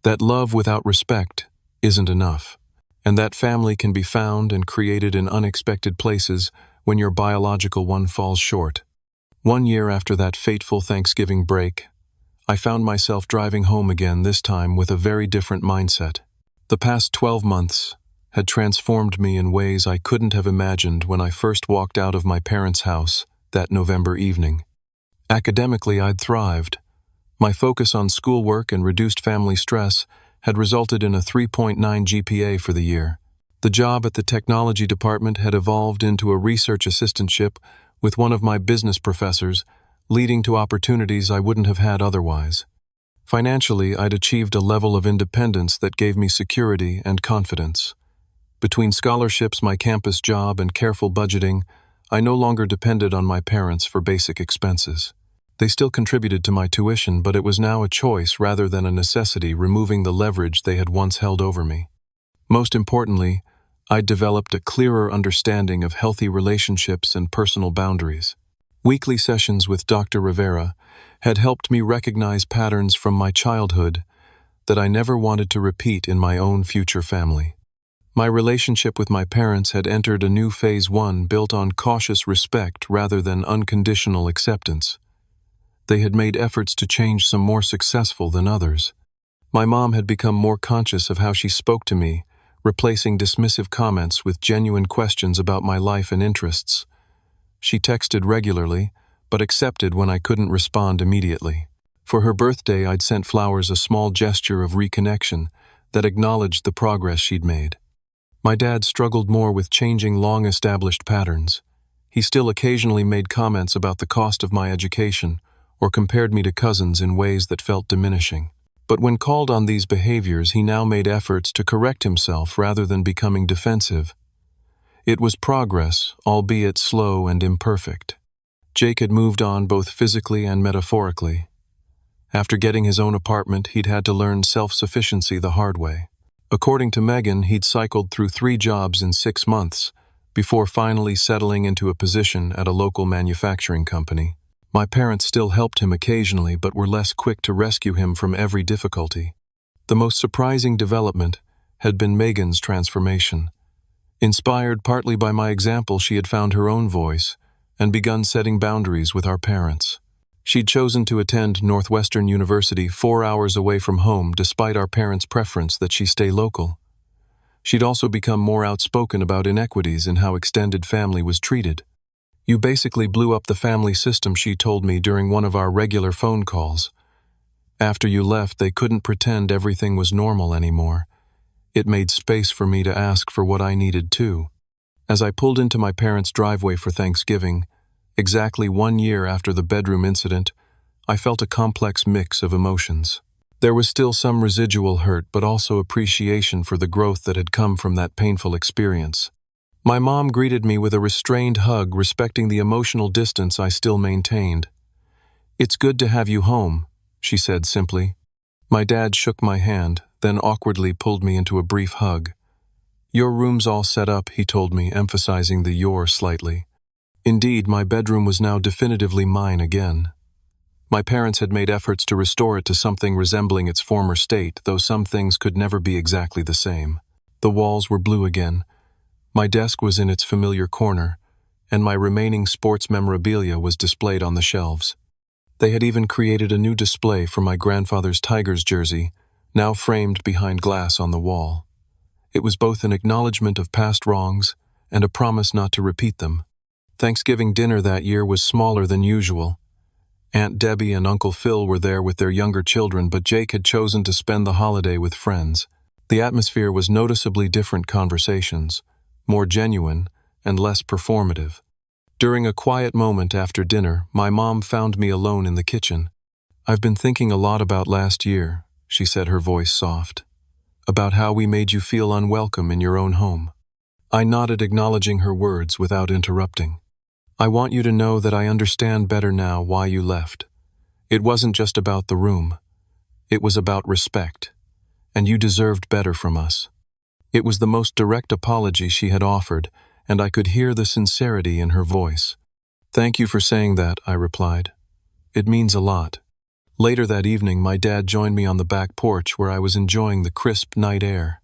that love without respect isn't enough, and that family can be found and created in unexpected places when your biological one falls short. 1 year after that fateful Thanksgiving break, I found myself driving home again, this time with a very different mindset. The past 12 months had transformed me in ways I couldn't have imagined when I first walked out of my parents' house that November evening. Academically, I'd thrived. My focus on schoolwork and reduced family stress had resulted in a 3.9 GPA for the year. The job at the technology department had evolved into a research assistantship with one of my business professors, leading to opportunities I wouldn't have had otherwise. Financially, I'd achieved a level of independence that gave me security and confidence. Between scholarships, my campus job, and careful budgeting, I no longer depended on my parents for basic expenses. They still contributed to my tuition, but it was now a choice rather than a necessity, removing the leverage they had once held over me. Most importantly, I'd developed a clearer understanding of healthy relationships and personal boundaries. Weekly sessions with Dr. Rivera had helped me recognize patterns from my childhood that I never wanted to repeat in my own future family. My relationship with my parents had entered a new phase, one built on cautious respect rather than unconditional acceptance. They had made efforts to change, some more successful than others. My mom had become more conscious of how she spoke to me, replacing dismissive comments with genuine questions about my life and interests. She texted regularly, but accepted when I couldn't respond immediately. For her birthday, I'd sent flowers, a small gesture of reconnection that acknowledged the progress she'd made. My dad struggled more with changing long-established patterns. He still occasionally made comments about the cost of my education or compared me to cousins in ways that felt diminishing. But when called on these behaviors, he now made efforts to correct himself rather than becoming defensive. It was progress, albeit slow and imperfect. Jake had moved on both physically and metaphorically. After getting his own apartment, he'd had to learn self-sufficiency the hard way. According to Megan, he'd cycled through 3 jobs in 6 months before finally settling into a position at a local manufacturing company. My parents still helped him occasionally, but were less quick to rescue him from every difficulty. The most surprising development had been Megan's transformation. Inspired partly by my example, she had found her own voice and begun setting boundaries with our parents. She'd chosen to attend Northwestern University 4 hours away from home despite our parents' preference that she stay local. She'd also become more outspoken about inequities in how extended family was treated. "You basically blew up the family system," she told me during one of our regular phone calls. "After you left, they couldn't pretend everything was normal anymore." It made space for me to ask for what I needed too. As I pulled into my parents' driveway for Thanksgiving, exactly 1 year after the bedroom incident, I felt a complex mix of emotions. There was still some residual hurt, but also appreciation for the growth that had come from that painful experience. My mom greeted me with a restrained hug, respecting the emotional distance I still maintained. "It's good to have you home," she said simply. My dad shook my hand, then awkwardly pulled me into a brief hug. "Your room's all set up," he told me, emphasizing the "your" slightly. Indeed, my bedroom was now definitively mine again. My parents had made efforts to restore it to something resembling its former state, though some things could never be exactly the same. The walls were blue again. My desk was in its familiar corner, and my remaining sports memorabilia was displayed on the shelves. They had even created a new display for my grandfather's Tigers jersey, now framed behind glass on the wall. It was both an acknowledgement of past wrongs and a promise not to repeat them. Thanksgiving dinner that year was smaller than usual. Aunt Debbie and Uncle Phil were there with their younger children, but Jake had chosen to spend the holiday with friends. The atmosphere was noticeably different: conversations, more genuine and less performative. During a quiet moment after dinner, my mom found me alone in the kitchen. "I've been thinking a lot about last year," she said, her voice soft. "About how we made you feel unwelcome in your own home." I nodded, acknowledging her words without interrupting. "I want you to know that I understand better now why you left. It wasn't just about the room. It was about respect. And you deserved better from us." It was the most direct apology she had offered, and I could hear the sincerity in her voice. "Thank you for saying that," I replied. "It means a lot." Later that evening, my dad joined me on the back porch where I was enjoying the crisp night air.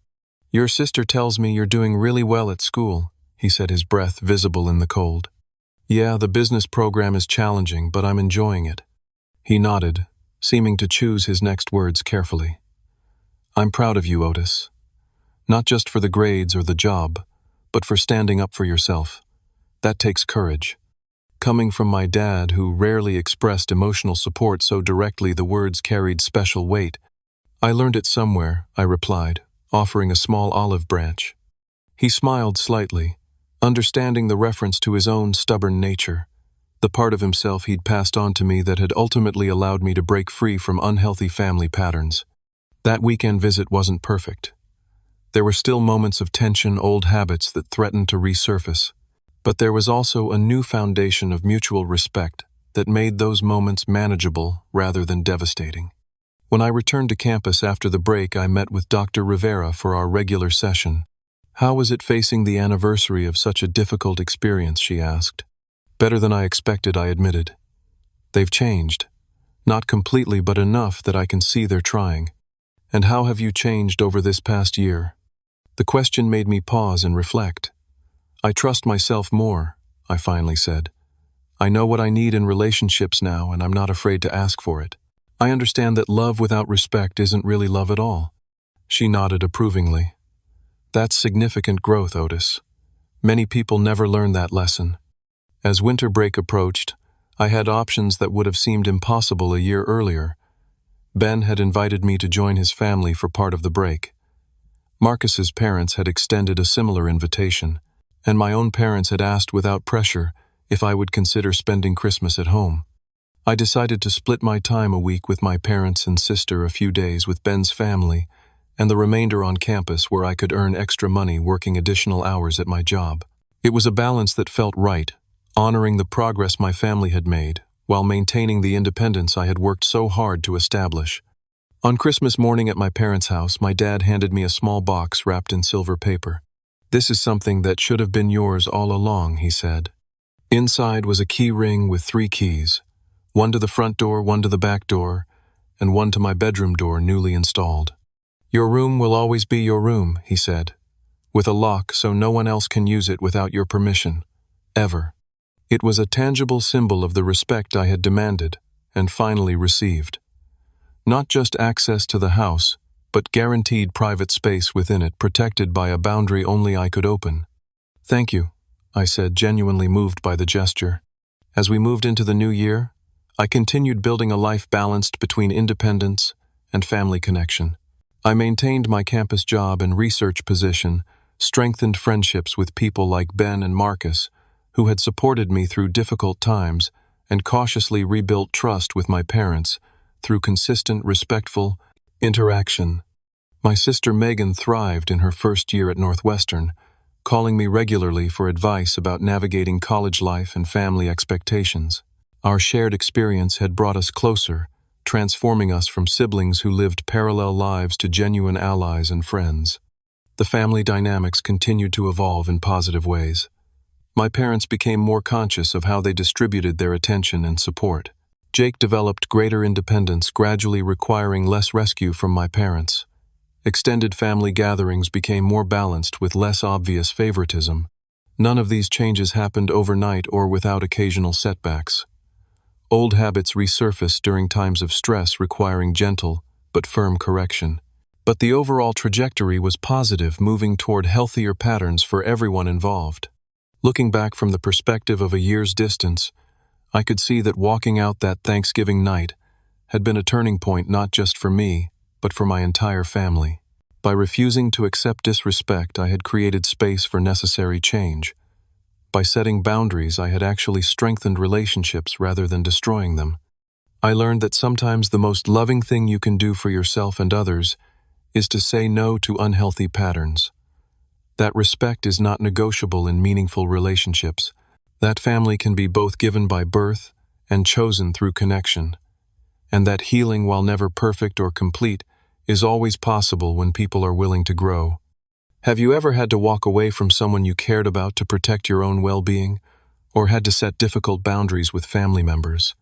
"Your sister tells me you're doing really well at school," he said, his breath visible in the cold. "Yeah, the business program is challenging, but I'm enjoying it." He nodded, seeming to choose his next words carefully. "I'm proud of you, Otis. Not just for the grades or the job, but for standing up for yourself. That takes courage." Coming from my dad, who rarely expressed emotional support so directly, the words carried special weight. "I learned it somewhere," I replied, offering a small olive branch. He smiled slightly, understanding the reference to his own stubborn nature, the part of himself he'd passed on to me that had ultimately allowed me to break free from unhealthy family patterns. That weekend visit wasn't perfect. There were still moments of tension, old habits that threatened to resurface. But there was also a new foundation of mutual respect that made those moments manageable rather than devastating. When I returned to campus after the break, I met with Dr. Rivera for our regular session. "How was it facing the anniversary of such a difficult experience?" she asked. "Better than I expected," I admitted. "They've changed. Not completely, but enough that I can see they're trying." "And how have you changed over this past year?" The question made me pause and reflect. "I trust myself more," I finally said. "I know what I need in relationships now, and I'm not afraid to ask for it." I understand that love without respect isn't really love at all. She nodded approvingly. That's significant growth, Otis. Many people never learn that lesson. As winter break approached, I had options that would have seemed impossible a year earlier. Ben had invited me to join his family for part of the break. Marcus's parents had extended a similar invitation, and my own parents had asked without pressure if I would consider spending Christmas at home. I decided to split my time a week with my parents and sister, a few days with Ben's family, and the remainder on campus where I could earn extra money working additional hours at my job. It was a balance that felt right, honoring the progress my family had made, while maintaining the independence I had worked so hard to establish. On Christmas morning at my parents' house, my dad handed me a small box wrapped in silver paper. "This is something that should have been yours all along," he said. Inside was a key ring with 3 keys, one to the front door, one to the back door, and one to my bedroom door newly installed. "Your room will always be your room," he said, "with a lock so no one else can use it without your permission. Ever." It was a tangible symbol of the respect I had demanded and finally received. Not just access to the house, but guaranteed private space within it, protected by a boundary only I could open. "Thank you," I said, genuinely moved by the gesture. As we moved into the new year, I continued building a life balanced between independence and family connection. I maintained my campus job and research position, strengthened friendships with people like Ben and Marcus, who had supported me through difficult times, and cautiously rebuilt trust with my parents through consistent, respectful interaction. My sister Megan thrived in her first year at Northwestern, calling me regularly for advice about navigating college life and family expectations. Our shared experience had brought us closer, transforming us from siblings who lived parallel lives to genuine allies and friends. The family dynamics continued to evolve in positive ways. My parents became more conscious of how they distributed their attention and support. Jake developed greater independence, gradually requiring less rescue from my parents. Extended family gatherings became more balanced with less obvious favoritism. None of these changes happened overnight or without occasional setbacks. Old habits resurfaced during times of stress, requiring gentle but firm correction. But the overall trajectory was positive, moving toward healthier patterns for everyone involved. Looking back from the perspective of a year's distance, I could see that walking out that Thanksgiving night had been a turning point not just for me, but for my entire family. By refusing to accept disrespect, I had created space for necessary change. By setting boundaries, I had actually strengthened relationships rather than destroying them. I learned that sometimes the most loving thing you can do for yourself and others is to say no to unhealthy patterns. That respect is not negotiable in meaningful relationships. That family can be both given by birth and chosen through connection. And that healing, while never perfect or complete, is always possible when people are willing to grow. Have you ever had to walk away from someone you cared about to protect your own well-being, or had to set difficult boundaries with family members?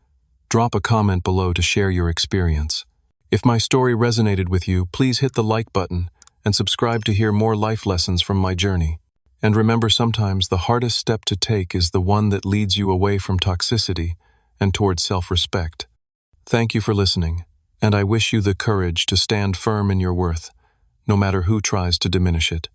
Drop a comment below to share your experience. If my story resonated with you, please hit the like button and subscribe to hear more life lessons from my journey. And remember, sometimes the hardest step to take is the one that leads you away from toxicity and towards self-respect. Thank you for listening, and I wish you the courage to stand firm in your worth, no matter who tries to diminish it.